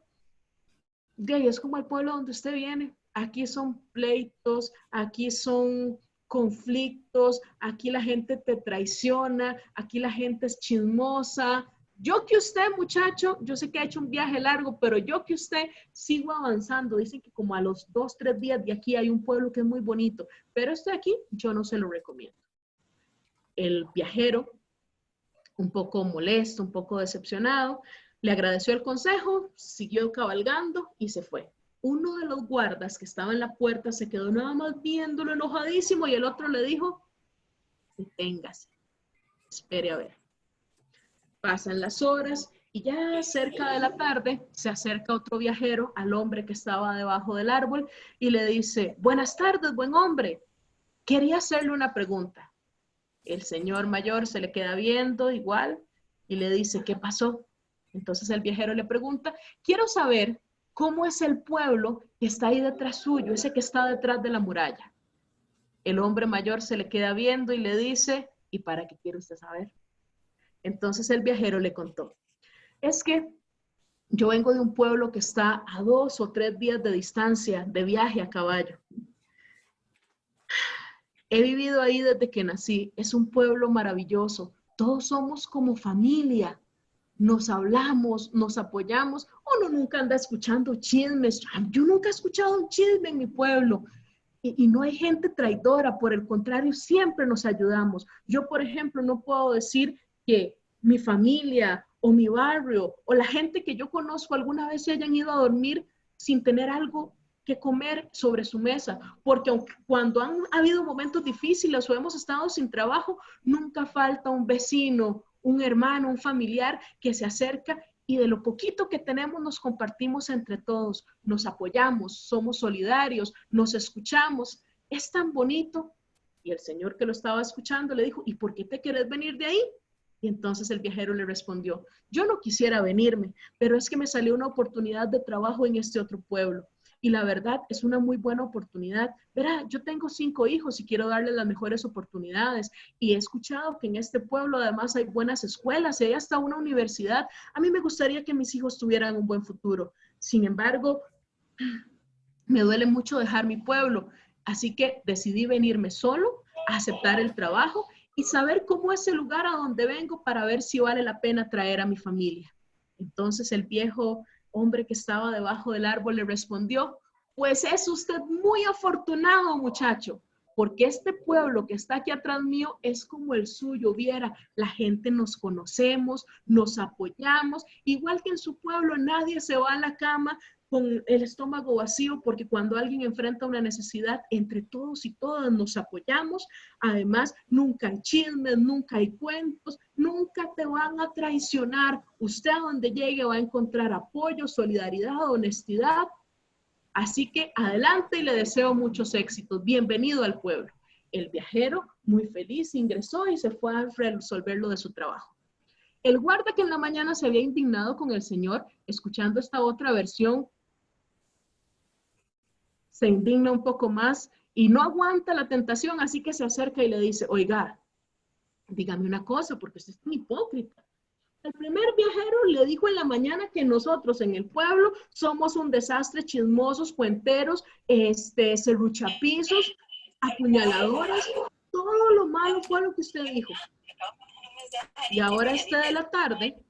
[SPEAKER 1] de ahí es como el pueblo donde usted viene. Aquí son pleitos, aquí son conflictos, aquí la gente te traiciona, aquí la gente es chismosa. Yo que usted, muchacho, yo sé que ha hecho un viaje largo, pero yo que usted sigo avanzando. Dicen que como a los 2, 3 días de aquí hay un pueblo que es muy bonito, pero este aquí yo no se lo recomiendo. El viajero, un poco molesto, un poco decepcionado, le agradeció el consejo, siguió cabalgando y se fue. Uno de los guardas que estaba en la puerta se quedó nada más viéndolo enojadísimo y el otro le dijo, deténgase, espere a ver. Pasan las horas y ya cerca de la tarde se acerca otro viajero al hombre que estaba debajo del árbol y le dice, buenas tardes, buen hombre, quería hacerle una pregunta. El señor mayor se le queda viendo igual y le dice, ¿qué pasó? Entonces el viajero le pregunta, quiero saber cómo es el pueblo que está ahí detrás suyo, ese que está detrás de la muralla. El hombre mayor se le queda viendo y le dice, ¿y para qué quiere usted saber? Entonces el viajero le contó, es que yo vengo de un pueblo que está a 2 o 3 días de distancia de viaje a caballo. He vivido ahí desde que nací. Es un pueblo maravilloso. Todos somos como familia. Nos hablamos, nos apoyamos. Uno nunca anda escuchando chismes. Yo nunca he escuchado un chisme en mi pueblo. Y no hay gente traidora. Por el contrario, siempre nos ayudamos. Yo, por ejemplo, no puedo decir que mi familia o mi barrio o la gente que yo conozco alguna vez se hayan ido a dormir sin tener algo que comer sobre su mesa, porque aunque cuando han habido momentos difíciles o hemos estado sin trabajo, nunca falta un vecino, un hermano, un familiar que se acerca y de lo poquito que tenemos nos compartimos entre todos, nos apoyamos, somos solidarios, nos escuchamos. Es tan bonito. Y el señor que lo estaba escuchando le dijo, ¿y por qué te querés venir de ahí? Y entonces el viajero le respondió, yo no quisiera venirme, pero es que me salió una oportunidad de trabajo en este otro pueblo. Y la verdad es una muy buena oportunidad. Verá, yo tengo 5 hijos y quiero darles las mejores oportunidades. Y he escuchado que en este pueblo además hay buenas escuelas y hay hasta una universidad. A mí me gustaría que mis hijos tuvieran un buen futuro. Sin embargo, me duele mucho dejar mi pueblo. Así que decidí venirme solo, a aceptar el trabajo y saber cómo es el lugar a donde vengo para ver si vale la pena traer a mi familia. Entonces el viejo hombre que estaba debajo del árbol le respondió, pues es usted muy afortunado, muchacho, porque este pueblo que está aquí atrás mío es como el suyo, viera, la gente nos conocemos, nos apoyamos, igual que en su pueblo nadie se va a la cama con el estómago vacío, porque cuando alguien enfrenta una necesidad, entre todos y todas nos apoyamos. Además, nunca hay chismes, nunca hay cuentos, nunca te van a traicionar. Usted a donde llegue va a encontrar apoyo, solidaridad, honestidad. Así que adelante y le deseo muchos éxitos. Bienvenido al pueblo. El viajero, muy feliz, ingresó y se fue a resolver lo de su trabajo. El guarda que en la mañana se había indignado con el señor, escuchando esta otra versión, se indigna un poco más y no aguanta la tentación, así que se acerca y le dice, oiga, dígame una cosa, porque usted es un hipócrita. El primer viajero le dijo en la mañana que nosotros en el pueblo somos un desastre, chismosos, cuenteros, serruchapisos, apuñaladores, todo lo malo fue lo que usted dijo. Y ahora de la tarde,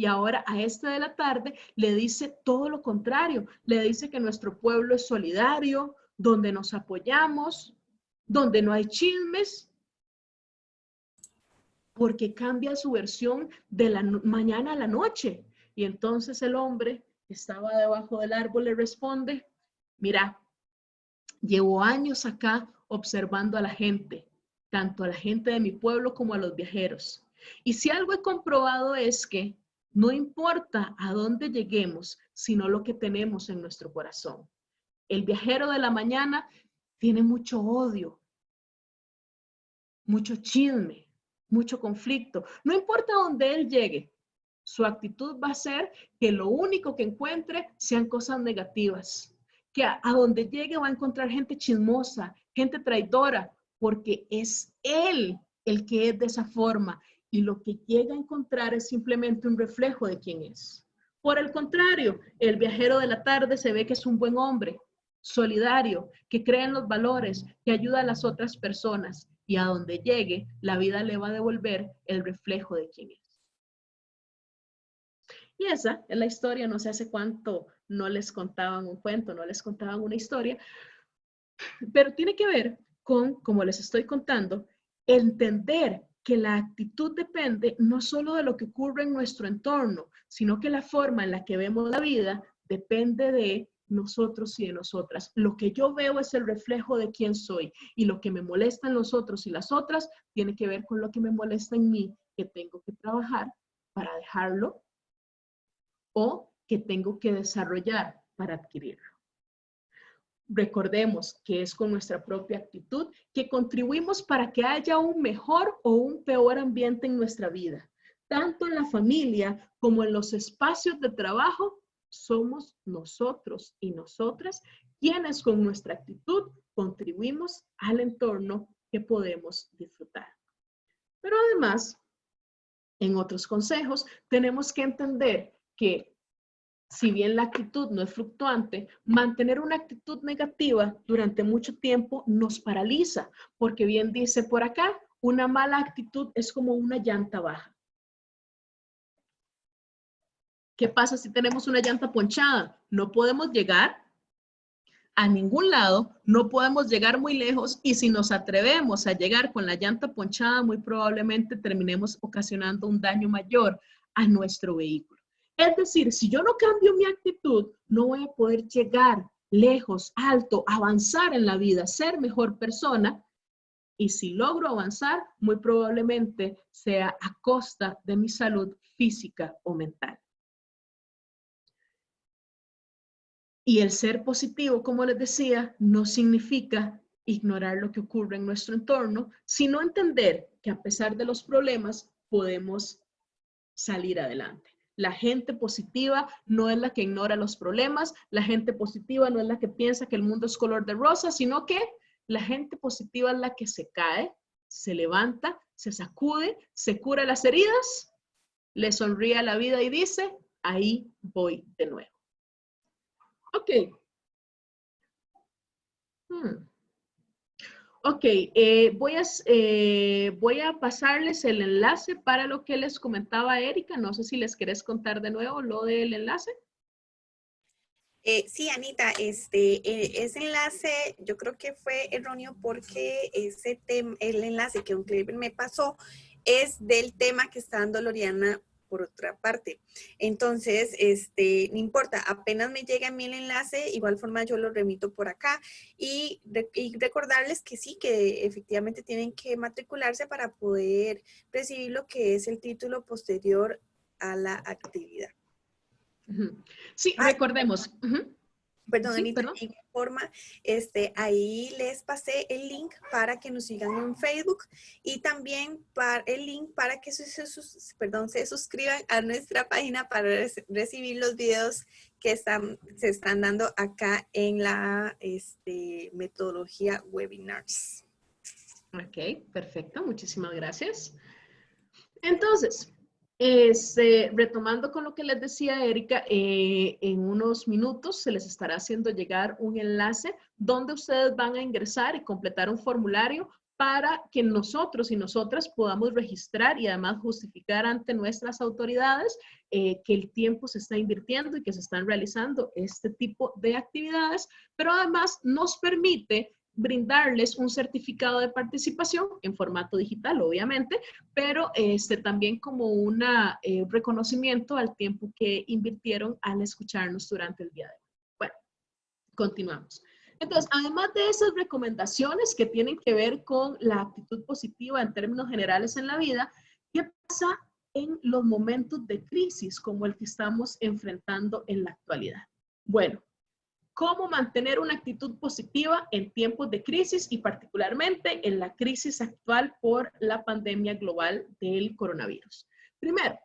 [SPEAKER 1] Y ahora a este de la tarde le dice todo lo contrario. Le dice que nuestro pueblo es solidario, donde nos apoyamos, donde no hay chismes, porque cambia su versión de la mañana a la noche. Y entonces el hombre que estaba debajo del árbol le responde, mira, llevo años acá observando a la gente, tanto a la gente de mi pueblo como a los viajeros. Y si algo he comprobado es que no importa a dónde lleguemos, sino lo que tenemos en nuestro corazón. El viajero de la mañana tiene mucho odio, mucho chisme, mucho conflicto. No importa dónde él llegue, su actitud va a ser que lo único que encuentre sean cosas negativas. Que a donde llegue va a encontrar gente chismosa, gente traidora, porque es él el que es de esa forma. Y lo que llega a encontrar es simplemente un reflejo de quién es. Por el contrario, el viajero de la tarde se ve que es un buen hombre, solidario, que cree en los valores, que ayuda a las otras personas. Y a donde llegue, la vida le va a devolver el reflejo de quién es. Y esa es la historia, no sé hace cuánto no les contaban un cuento, no les contaban una historia, pero tiene que ver con, como les estoy contando, entender que la actitud depende no solo de lo que ocurre en nuestro entorno, sino que la forma en la que vemos la vida depende de nosotros y de nosotras. Lo que yo veo es el reflejo de quién soy y lo que me molesta en los otros y las otras tiene que ver con lo que me molesta en mí, que tengo que trabajar para dejarlo o que tengo que desarrollar para adquirirlo. Recordemos que es con nuestra propia actitud que contribuimos para que haya un mejor o un peor ambiente en nuestra vida. Tanto en la familia como en los espacios de trabajo, somos nosotros y nosotras quienes con nuestra actitud contribuimos al entorno que podemos disfrutar. Pero además, en otros consejos, tenemos que entender que si bien la actitud no es fluctuante, mantener una actitud negativa durante mucho tiempo nos paraliza, porque bien dice por acá, una mala actitud es como una llanta baja. ¿Qué pasa si tenemos una llanta ponchada? No podemos llegar a ningún lado, no podemos llegar muy lejos y si nos atrevemos a llegar con la llanta ponchada, muy probablemente terminemos ocasionando un daño mayor a nuestro vehículo. Es decir, si yo no cambio mi actitud, no voy a poder llegar lejos, alto, avanzar en la vida, ser mejor persona. Y si logro avanzar, muy probablemente sea a costa de mi salud física o mental. Y el ser positivo, como les decía, no significa ignorar lo que ocurre en nuestro entorno, sino entender que a pesar de los problemas podemos salir adelante. La gente positiva no es la que ignora los problemas, la gente positiva no es la que piensa que el mundo es color de rosa, sino que la gente positiva es la que se cae, se levanta, se sacude, se cura las heridas, le sonríe a la vida y dice, ahí voy de nuevo. Ok. Ok, voy a pasarles el enlace para lo que les comentaba Erika. No sé si les querés contar de nuevo lo del enlace.
[SPEAKER 2] Sí, Anita, ese enlace yo creo que fue erróneo porque el enlace que un cliente me pasó es del tema que está dando Loriana por otra parte. Entonces, no importa, apenas me llegue a mí el enlace, igual forma yo lo remito por acá y recordarles que sí, que efectivamente tienen que matricularse para poder recibir lo que es el título posterior a la actividad.
[SPEAKER 1] Sí, recordemos.
[SPEAKER 2] Perdón,
[SPEAKER 1] Sí,
[SPEAKER 2] Anita,
[SPEAKER 1] perdón.
[SPEAKER 2] en forma, ahí les pasé el link para que nos sigan en Facebook y también el link para que se suscriban a nuestra página para recibir los videos que se están dando acá en la metodología webinars.
[SPEAKER 1] Ok, perfecto. Muchísimas gracias. Entonces, retomando con lo que les decía Erika, en unos minutos se les estará haciendo llegar un enlace donde ustedes van a ingresar y completar un formulario para que nosotros y nosotras podamos registrar y además justificar ante nuestras autoridades que el tiempo se está invirtiendo y que se están realizando este tipo de actividades, pero además nos permite brindarles un certificado de participación en formato digital, obviamente, pero también como un reconocimiento al tiempo que invirtieron al escucharnos durante el día de hoy. Bueno, continuamos. Entonces, además de esas recomendaciones que tienen que ver con la actitud positiva en términos generales en la vida, ¿qué pasa en los momentos de crisis como el que estamos enfrentando en la actualidad? Bueno, ¿cómo mantener una actitud positiva en tiempos de crisis y particularmente en la crisis actual por la pandemia global del coronavirus? Primero,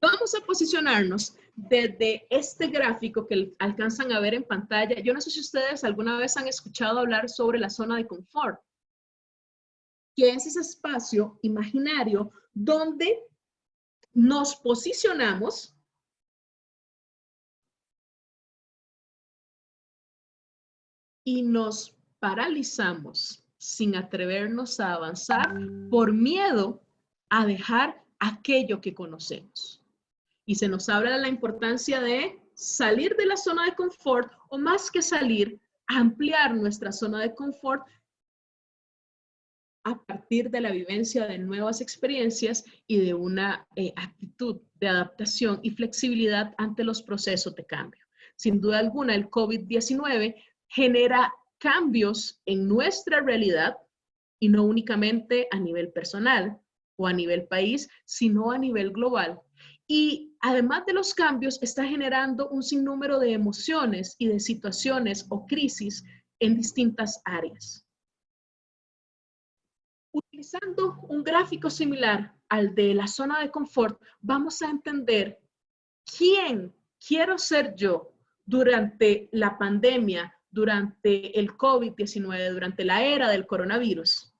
[SPEAKER 1] vamos a posicionarnos desde este gráfico que alcanzan a ver en pantalla. Yo no sé si ustedes alguna vez han escuchado hablar sobre la zona de confort, que es ese espacio imaginario donde nos posicionamos y nos paralizamos sin atrevernos a avanzar por miedo a dejar aquello que conocemos. Y se nos habla de la importancia de salir de la zona de confort o más que salir, ampliar nuestra zona de confort a partir de la vivencia de nuevas experiencias y de una actitud de adaptación y flexibilidad ante los procesos de cambio. Sin duda alguna, el COVID-19 genera cambios en nuestra realidad y no únicamente a nivel personal o a nivel país, sino a nivel global. Y además de los cambios, está generando un sinnúmero de emociones y de situaciones o crisis en distintas áreas. Utilizando un gráfico similar al de la zona de confort, vamos a entender quién quiero ser yo durante la pandemia, durante el COVID-19, durante la era del coronavirus.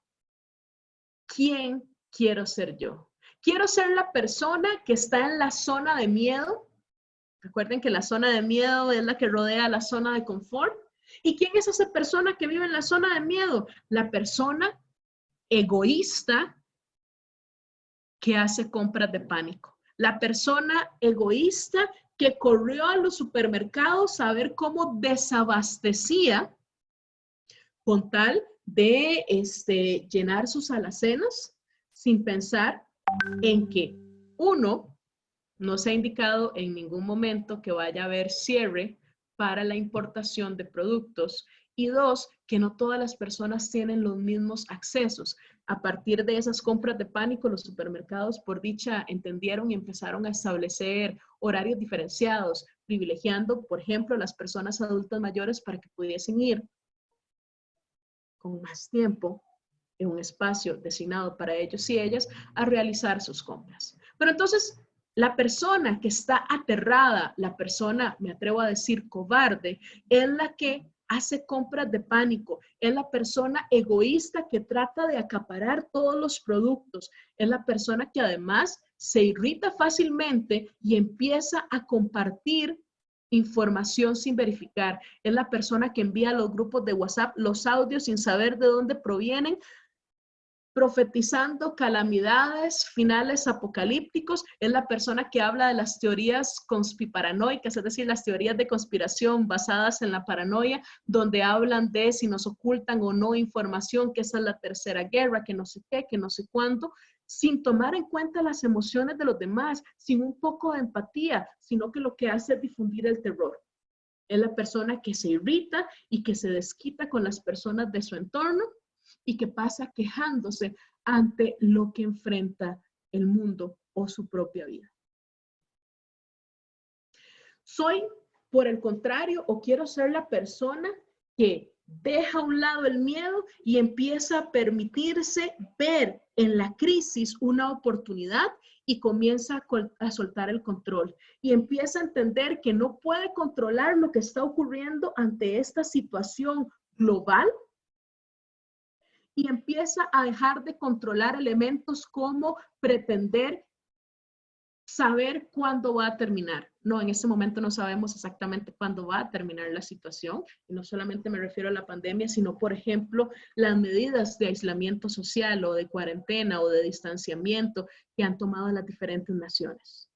[SPEAKER 1] ¿Quién quiero ser yo? Quiero ser la persona que está en la zona de miedo. Recuerden que la zona de miedo es la que rodea la zona de confort. ¿Y quién es esa persona que vive en la zona de miedo? La persona egoísta que hace compras de pánico. La persona egoísta que corrió a los supermercados a ver cómo desabastecía con tal de llenar sus alacenas sin pensar en que, uno, no se ha indicado en ningún momento que vaya a haber cierre para la importación de productos y dos, que no todas las personas tienen los mismos accesos. A partir de esas compras de pánico, los supermercados, por dicha, entendieron y empezaron a establecer horarios diferenciados, privilegiando, por ejemplo, a las personas adultas mayores para que pudiesen ir con más tiempo en un espacio designado para ellos y ellas a realizar sus compras. Pero entonces, la persona que está aterrada, la persona, me atrevo a decir, cobarde, es la que hace compras de pánico, es la persona egoísta que trata de acaparar todos los productos, es la persona que además se irrita fácilmente y empieza a compartir información sin verificar. Es la persona que envía a los grupos de WhatsApp los audios sin saber de dónde provienen, profetizando calamidades, finales apocalípticos. Es la persona que habla de las teorías conspiranoicas, es decir, las teorías de conspiración basadas en la paranoia, donde hablan de si nos ocultan o no información, que esa es la tercera guerra, que no sé qué, que no sé cuánto, sin tomar en cuenta las emociones de los demás, sin un poco de empatía, sino que lo que hace es difundir el terror. Es la persona que se irrita y que se desquita con las personas de su entorno y que pasa quejándose ante lo que enfrenta el mundo o su propia vida. Soy, por el contrario, o quiero ser la persona que deja a un lado el miedo y empieza a permitirse ver en la crisis una oportunidad y comienza a soltar el control y empieza a entender que no puede controlar lo que está ocurriendo ante esta situación global y empieza a dejar de controlar elementos como pretender saber cuándo va a terminar. No, en este momento no sabemos exactamente cuándo va a terminar la situación. Y no solamente me refiero a la pandemia, sino, por ejemplo, las medidas de aislamiento social o de cuarentena o de distanciamiento que han tomado las diferentes naciones.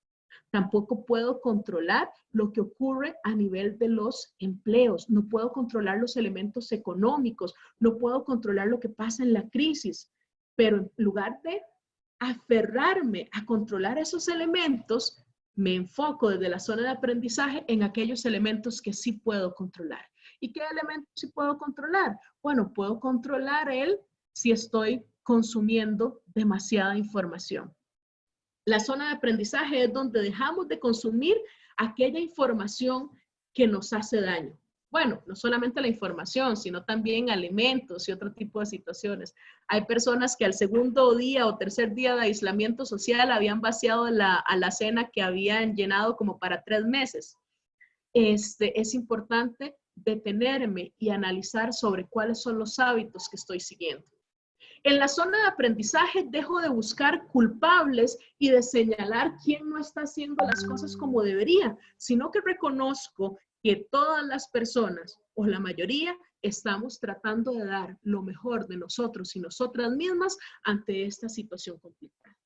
[SPEAKER 1] Tampoco puedo controlar lo que ocurre a nivel de los empleos. No puedo controlar los elementos económicos. No puedo controlar lo que pasa en la crisis. Pero en lugar de aferrarme a controlar esos elementos, me enfoco desde la zona de aprendizaje en aquellos elementos que sí puedo controlar. ¿Y qué elementos sí puedo controlar? Bueno, puedo controlar si estoy consumiendo demasiada información. La zona de aprendizaje es donde dejamos de consumir aquella información que nos hace daño. Bueno, no solamente la información, sino también alimentos y otro tipo de situaciones. Hay personas que al segundo día o tercer día de aislamiento social habían vaciado a la cena que habían llenado como para 3 meses. Es importante detenerme y analizar sobre cuáles son los hábitos que estoy siguiendo. En la zona de aprendizaje dejo de buscar culpables y de señalar quién no está haciendo las cosas como debería, sino que reconozco que todas las personas, o la mayoría, estamos tratando de dar lo mejor de nosotros y nosotras mismas ante esta situación complicada.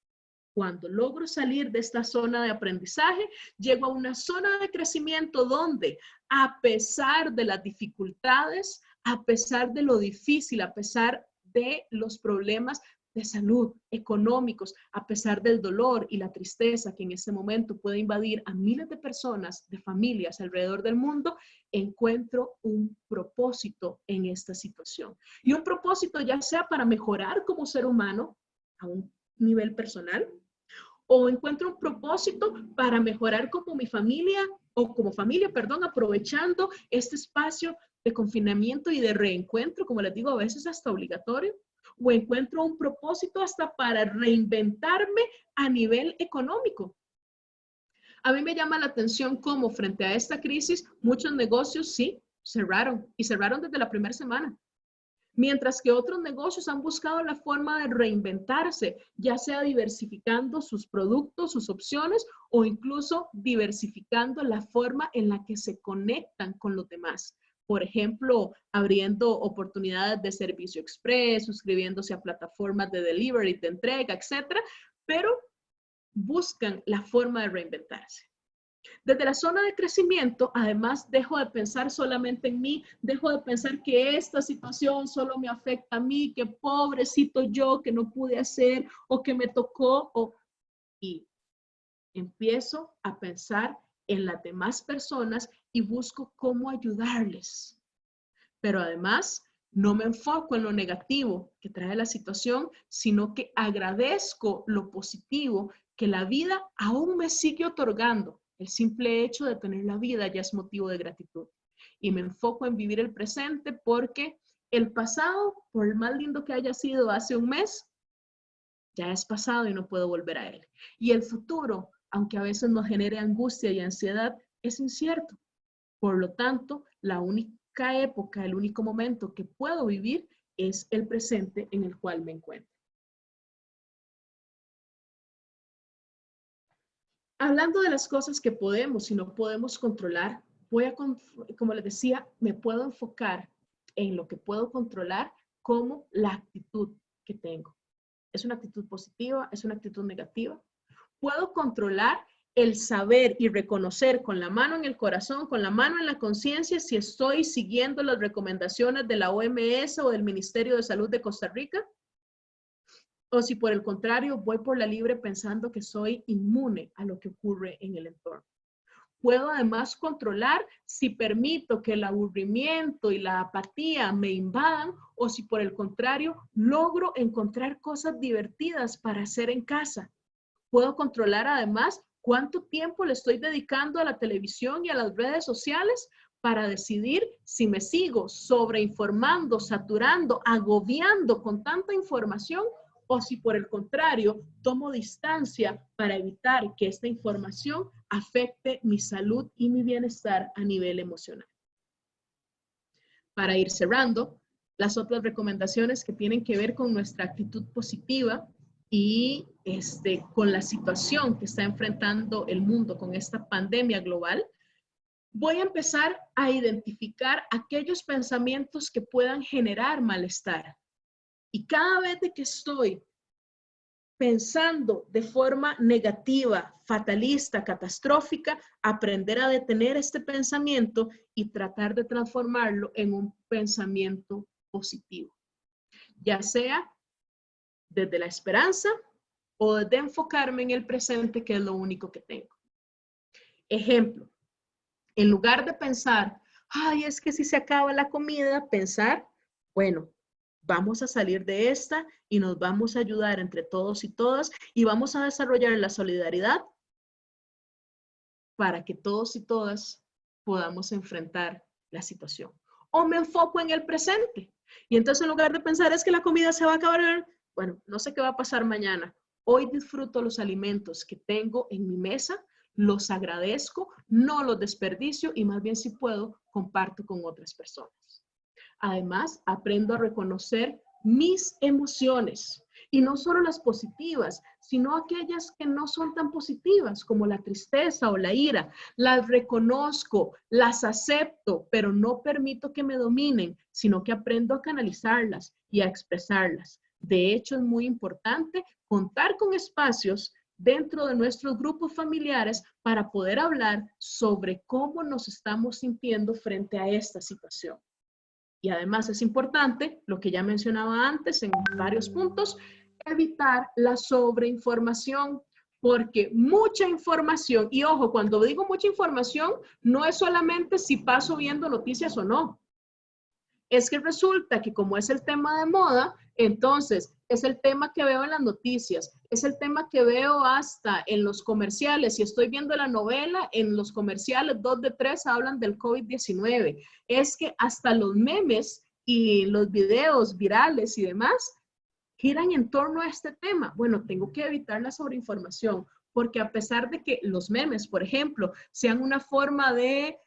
[SPEAKER 1] Cuando logro salir de esta zona de aprendizaje, llego a una zona de crecimiento donde, a pesar de las dificultades, a pesar de lo difícil, a pesar de los problemas de salud, económicos, a pesar del dolor y la tristeza que en este momento puede invadir a miles de personas, de familias alrededor del mundo, encuentro un propósito en esta situación. Y un propósito ya sea para mejorar como ser humano a un nivel personal, o encuentro un propósito para mejorar como mi familia, o como familia, perdón, aprovechando este espacio de confinamiento y de reencuentro, como les digo, a veces hasta obligatorio, o encuentro un propósito hasta para reinventarme a nivel económico. A mí me llama la atención cómo frente a esta crisis, muchos negocios sí cerraron, y cerraron desde la primera semana. Mientras que otros negocios han buscado la forma de reinventarse, ya sea diversificando sus productos, sus opciones, o incluso diversificando la forma en la que se conectan con los demás. Por ejemplo, abriendo oportunidades de servicio express, suscribiéndose a plataformas de delivery, de entrega, etcétera, pero buscan la forma de reinventarse. Desde la zona de crecimiento, además, dejo de pensar solamente en mí, dejo de pensar que esta situación solo me afecta a mí, que pobrecito yo, que no pude hacer o que me tocó, y empiezo a pensar en las demás personas y busco cómo ayudarles. Pero además, no me enfoco en lo negativo que trae la situación, sino que agradezco lo positivo que la vida aún me sigue otorgando. El simple hecho de tener la vida ya es motivo de gratitud. Y me enfoco en vivir el presente porque el pasado, por el más lindo que haya sido hace un mes, ya es pasado y no puedo volver a él. Y el futuro, aunque a veces nos genere angustia y ansiedad, es incierto. Por lo tanto, la única época, el único momento que puedo vivir es el presente en el cual me encuentro. Hablando de las cosas que podemos y no podemos controlar, como les decía, me puedo enfocar en lo que puedo controlar como la actitud que tengo. ¿Es una actitud positiva? ¿Es una actitud negativa? Puedo controlar el saber y reconocer con la mano en el corazón, con la mano en la conciencia, si estoy siguiendo las recomendaciones de la OMS o del Ministerio de Salud de Costa Rica, o si por el contrario voy por la libre pensando que soy inmune a lo que ocurre en el entorno. Puedo además controlar si permito que el aburrimiento y la apatía me invadan o si por el contrario logro encontrar cosas divertidas para hacer en casa. Puedo controlar además cuánto tiempo le estoy dedicando a la televisión y a las redes sociales para decidir si me sigo sobreinformando, saturando, agobiando con tanta información o si por el contrario tomo distancia para evitar que esta información afecte mi salud y mi bienestar a nivel emocional. Para ir cerrando, las otras recomendaciones que tienen que ver con nuestra actitud positiva y con la situación que está enfrentando el mundo con esta pandemia global, voy a empezar a identificar aquellos pensamientos que puedan generar malestar. Y cada vez de que estoy pensando de forma negativa, fatalista, catastrófica, aprender a detener este pensamiento y tratar de transformarlo en un pensamiento positivo. Ya sea desde la esperanza o desde enfocarme en el presente, que es lo único que tengo. Ejemplo, en lugar de pensar, ay, es que si se acaba la comida, pensar, bueno, vamos a salir de esta y nos vamos a ayudar entre todos y todas y vamos a desarrollar la solidaridad para que todos y todas podamos enfrentar la situación. O me enfoco en el presente. Y entonces en lugar de pensar es que la comida se va a acabar, bueno, no sé qué va a pasar mañana. Hoy disfruto los alimentos que tengo en mi mesa, los agradezco, no los desperdicio y más bien si puedo, comparto con otras personas. Además, aprendo a reconocer mis emociones y no solo las positivas, sino aquellas que no son tan positivas como la tristeza o la ira. Las reconozco, las acepto, pero no permito que me dominen, sino que aprendo a canalizarlas y a expresarlas. De hecho, es muy importante contar con espacios dentro de nuestros grupos familiares para poder hablar sobre cómo nos estamos sintiendo frente a esta situación. Y además es importante, lo que ya mencionaba antes en varios puntos, evitar la sobreinformación, porque mucha información, y ojo, cuando digo mucha información, no es solamente si paso viendo noticias o no. Es que resulta que como es el tema de moda, entonces es el tema que veo en las noticias, es el tema que veo hasta en los comerciales. Si estoy viendo la novela, en los comerciales 2 de 3 hablan del COVID-19. Es que hasta los memes y los videos virales y demás giran en torno a este tema. Bueno, tengo que evitar la sobreinformación, porque a pesar de que los memes, por ejemplo, sean una forma de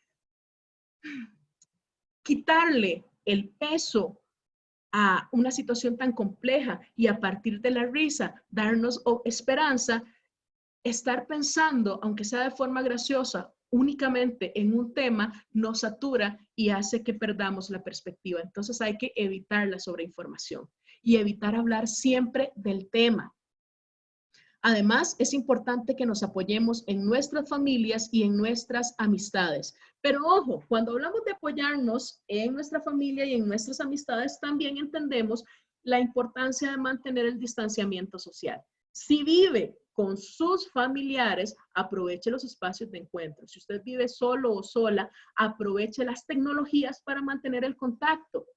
[SPEAKER 1] quitarle el peso a una situación tan compleja y a partir de la risa darnos esperanza, estar pensando, aunque sea de forma graciosa, únicamente en un tema nos satura y hace que perdamos la perspectiva. Entonces hay que evitar la sobreinformación y evitar hablar siempre del tema. Además, es importante que nos apoyemos en nuestras familias y en nuestras amistades. Pero ojo, cuando hablamos de apoyarnos en nuestra familia y en nuestras amistades, también entendemos la importancia de mantener el distanciamiento social. Si vive con sus familiares, aproveche los espacios de encuentro. Si usted vive solo o sola, aproveche las tecnologías para mantener el contacto.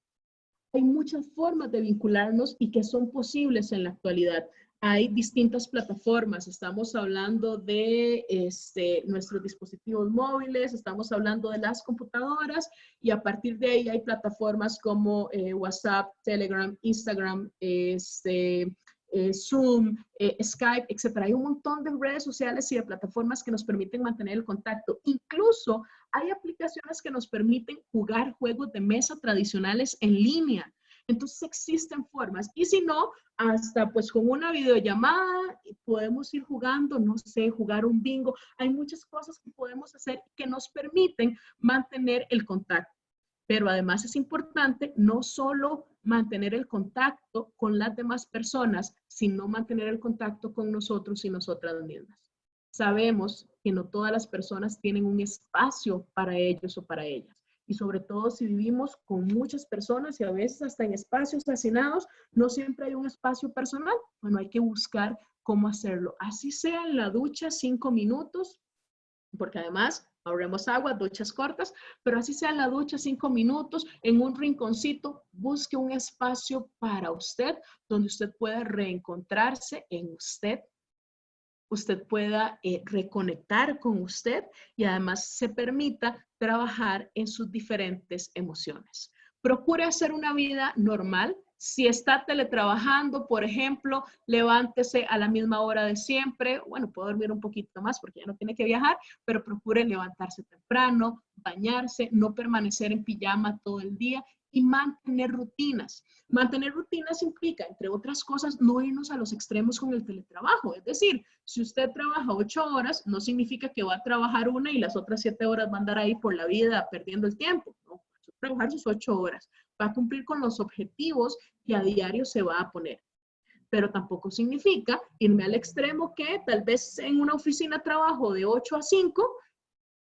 [SPEAKER 1] Hay muchas formas de vincularnos y que son posibles en la actualidad. Hay distintas plataformas, estamos hablando de nuestros dispositivos móviles, estamos hablando de las computadoras y a partir de ahí hay plataformas como WhatsApp, Telegram, Instagram, Zoom, Skype, etc. Hay un montón de redes sociales y de plataformas que nos permiten mantener el contacto. Incluso hay aplicaciones que nos permiten jugar juegos de mesa tradicionales en línea. Entonces existen formas y si no, hasta pues con una videollamada podemos ir jugando, no sé, jugar un bingo. Hay muchas cosas que podemos hacer que nos permiten mantener el contacto. Pero además es importante no solo mantener el contacto con las demás personas, sino mantener el contacto con nosotros y nosotras mismas. Sabemos que no todas las personas tienen un espacio para ellos o para ellas. Y sobre todo si vivimos con muchas personas y a veces hasta en espacios hacinados, no siempre hay un espacio personal. Bueno, hay que buscar cómo hacerlo. Así sea en la ducha 5 minutos, porque además ahorremos agua, duchas cortas, pero así sea en la ducha 5 minutos, en un rinconcito, busque un espacio para usted, donde usted pueda reencontrarse en usted pueda reconectar con usted y además se permita trabajar en sus diferentes emociones. Procure hacer una vida normal. Si está teletrabajando, por ejemplo, levántese a la misma hora de siempre. Bueno, puede dormir un poquito más porque ya no tiene que viajar, pero procure levantarse temprano, bañarse, no permanecer en pijama todo el día y mantener rutinas. Mantener rutinas implica, entre otras cosas, no irnos a los extremos con el teletrabajo. Es decir, si usted trabaja 8 horas, no significa que va a trabajar una y las otras 7 horas va a andar ahí por la vida perdiendo el tiempo. No, va a trabajar sus 8 horas. Va a cumplir con los objetivos que a diario se va a poner. Pero tampoco significa irme al extremo que tal vez en una oficina trabajo de 8 a 5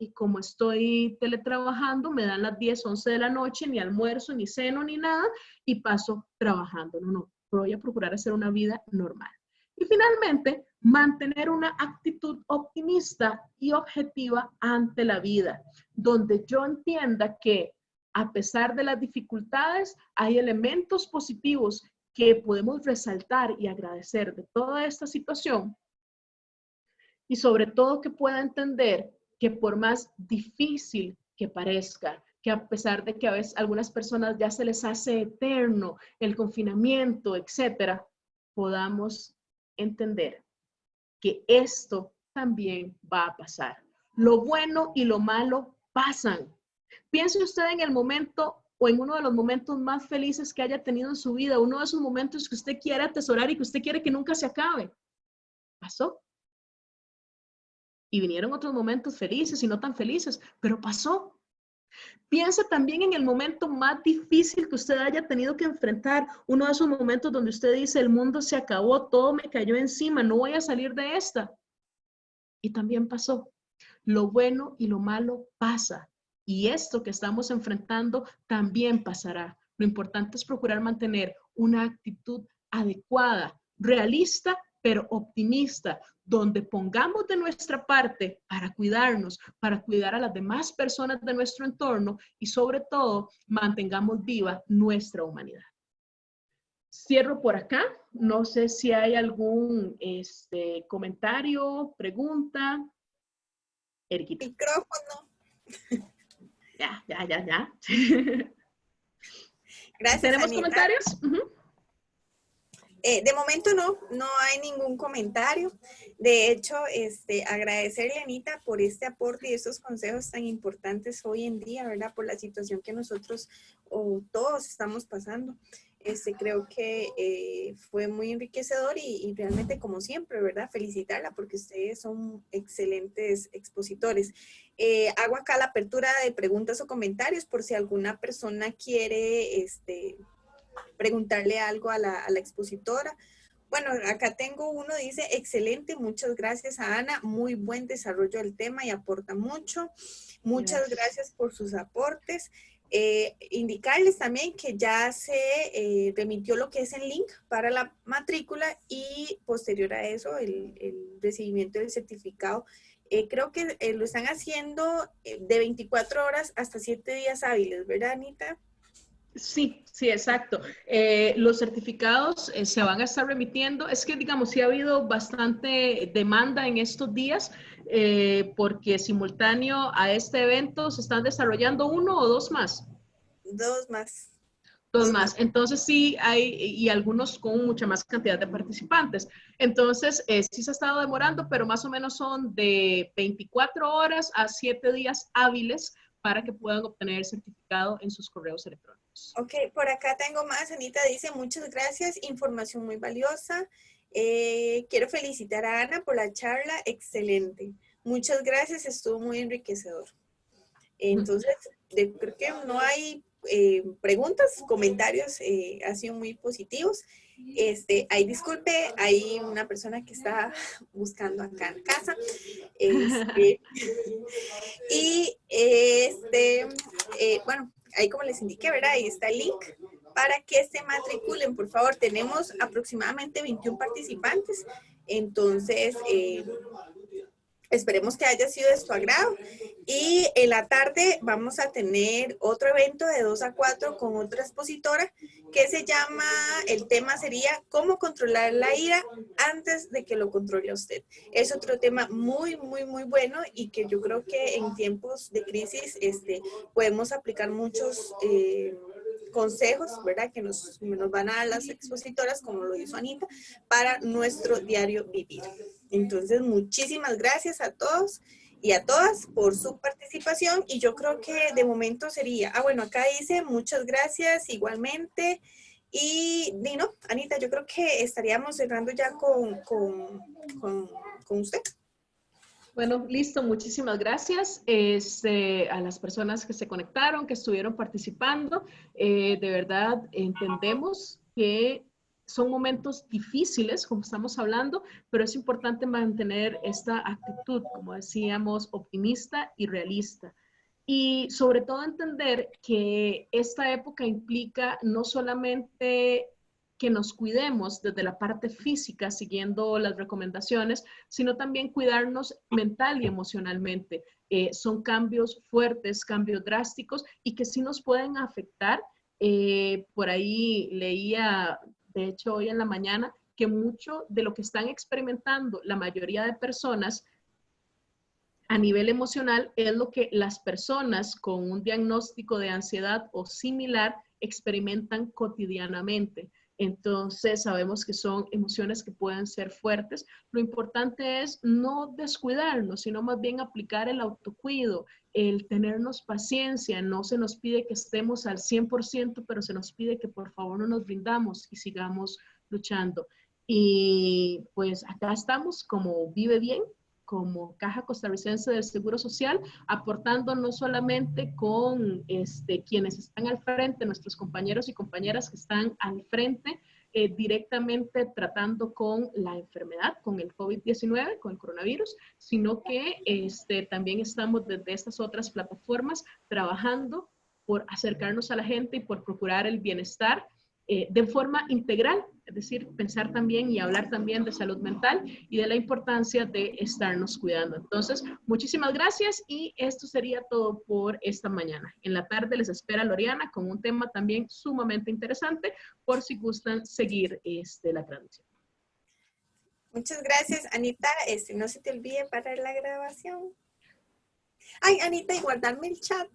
[SPEAKER 1] y como estoy teletrabajando, me dan las 10, 11 de la noche, ni almuerzo, ni ceno, ni nada, y paso trabajando. No, no, voy a procurar hacer una vida normal. Y finalmente, mantener una actitud optimista y objetiva ante la vida, donde yo entienda que a pesar de las dificultades, hay elementos positivos que podemos resaltar y agradecer de toda esta situación, y sobre todo que pueda entender que por más difícil que parezca, que a pesar de que a veces algunas personas ya se les hace eterno el confinamiento, etcétera, podamos entender que esto también va a pasar. Lo bueno y lo malo pasan. Piense usted en el momento o en uno de los momentos más felices que haya tenido en su vida, uno de esos momentos que usted quiere atesorar y que usted quiere que nunca se acabe. ¿Pasó? Y vinieron otros momentos felices y no tan felices, pero pasó. Piensa también en el momento más difícil que usted haya tenido que enfrentar, uno de esos momentos donde usted dice, el mundo se acabó, todo me cayó encima, no voy a salir de esta. Y también pasó. Lo bueno y lo malo pasa. Y esto que estamos enfrentando también pasará. Lo importante es procurar mantener una actitud adecuada, realista, pero optimista, donde pongamos de nuestra parte para cuidarnos, para cuidar a las demás personas de nuestro entorno y sobre todo mantengamos viva nuestra humanidad. Cierro por acá. No sé si hay algún comentario, pregunta. Eriquita.
[SPEAKER 2] Micrófono.
[SPEAKER 1] Ya.
[SPEAKER 2] Gracias,
[SPEAKER 1] ¿Tenemos
[SPEAKER 2] Anita.
[SPEAKER 1] comentarios?
[SPEAKER 2] De momento no hay ningún comentario. De hecho, agradecerle a Anita por este aporte y estos consejos tan importantes hoy en día, ¿verdad? Por la situación que nosotros o todos estamos pasando. Creo que fue muy enriquecedor y realmente, como siempre, ¿verdad? Felicitarla porque ustedes son excelentes expositores. Hago acá la apertura de preguntas o comentarios por si alguna persona quiere preguntarle algo a la expositora. Bueno, acá tengo uno, dice, excelente, muchas gracias a Ana, muy buen desarrollo del tema y aporta mucho. Muchas gracias por sus aportes. Indicarles también que ya se remitió lo que es el link para la matrícula y posterior a eso el recibimiento del certificado. Creo que lo están haciendo de 24 horas hasta 7 días hábiles, ¿verdad, Anita?
[SPEAKER 1] Sí, exacto. Los certificados se van a estar remitiendo. Es que, digamos, sí ha habido bastante demanda en estos días porque simultáneo a este evento se están desarrollando 1 o 2 más.
[SPEAKER 2] 2 más.
[SPEAKER 1] 2 más. Entonces sí hay, y algunos con mucha más cantidad de participantes. Entonces sí se ha estado demorando, pero más o menos son de 24 horas a 7 días hábiles para que puedan obtener el certificado en sus correos electrónicos.
[SPEAKER 2] Ok, por acá tengo más. Anita dice, muchas gracias, información muy valiosa. Quiero felicitar a Ana por la charla, excelente. Muchas gracias, estuvo muy enriquecedor. Entonces, creo que no hay preguntas, comentarios, ha sido muy positivos. Ahí disculpe, hay una persona que está buscando acá en casa. Bueno, ahí como les indiqué, ¿verdad? Ahí está el link para que se matriculen. Por favor, tenemos aproximadamente 21 participantes. Entonces, esperemos que haya sido de su agrado. Y en la tarde vamos a tener otro evento de 2 a 4 con otra expositora que se llama, el tema sería cómo controlar la ira antes de que lo controle usted. Es otro tema muy bueno y que yo creo que en tiempos de crisis podemos aplicar muchos consejos, ¿verdad? Que nos van a dar las expositoras, como lo hizo Anita, para nuestro diario vivir. Entonces, muchísimas gracias a todos
[SPEAKER 3] y a todas por su participación. Y yo creo que de momento sería, bueno, acá dice muchas gracias igualmente. Y no, Anita, yo creo que estaríamos cerrando ya con usted.
[SPEAKER 1] Bueno, listo, muchísimas gracias a las personas que se conectaron, que estuvieron participando. De verdad, entendemos que son momentos difíciles, como estamos hablando, pero es importante mantener esta actitud, como decíamos, optimista y realista. Y sobre todo entender que esta época implica no solamente que nos cuidemos desde la parte física, siguiendo las recomendaciones, sino también cuidarnos mental y emocionalmente. Son cambios fuertes, cambios drásticos y que sí nos pueden afectar. Por ahí leía, de hecho hoy en la mañana, que mucho de lo que están experimentando la mayoría de personas a nivel emocional es lo que las personas con un diagnóstico de ansiedad o similar experimentan cotidianamente. Entonces sabemos que son emociones que pueden ser fuertes. Lo importante es no descuidarnos, sino más bien aplicar el autocuido, el tenernos paciencia. No se nos pide que estemos al 100%, pero se nos pide que por favor no nos rindamos y sigamos luchando. Y pues acá estamos como Vive Bien, como Caja Costarricense del Seguro Social, aportando no solamente con quienes están al frente, nuestros compañeros y compañeras que están al frente, directamente tratando con la enfermedad, con el COVID-19, con el coronavirus, sino que también estamos desde estas otras plataformas trabajando por acercarnos a la gente y por procurar el bienestar de forma integral, es decir, pensar también y hablar también de salud mental y de la importancia de estarnos cuidando. Entonces, muchísimas gracias y esto sería todo por esta mañana. En la tarde les espera Loriana con un tema también sumamente interesante por si gustan seguir la transmisión.
[SPEAKER 3] Muchas gracias, Anita. No se te olvide para la grabación. Ay, Anita, y guardarme el chat.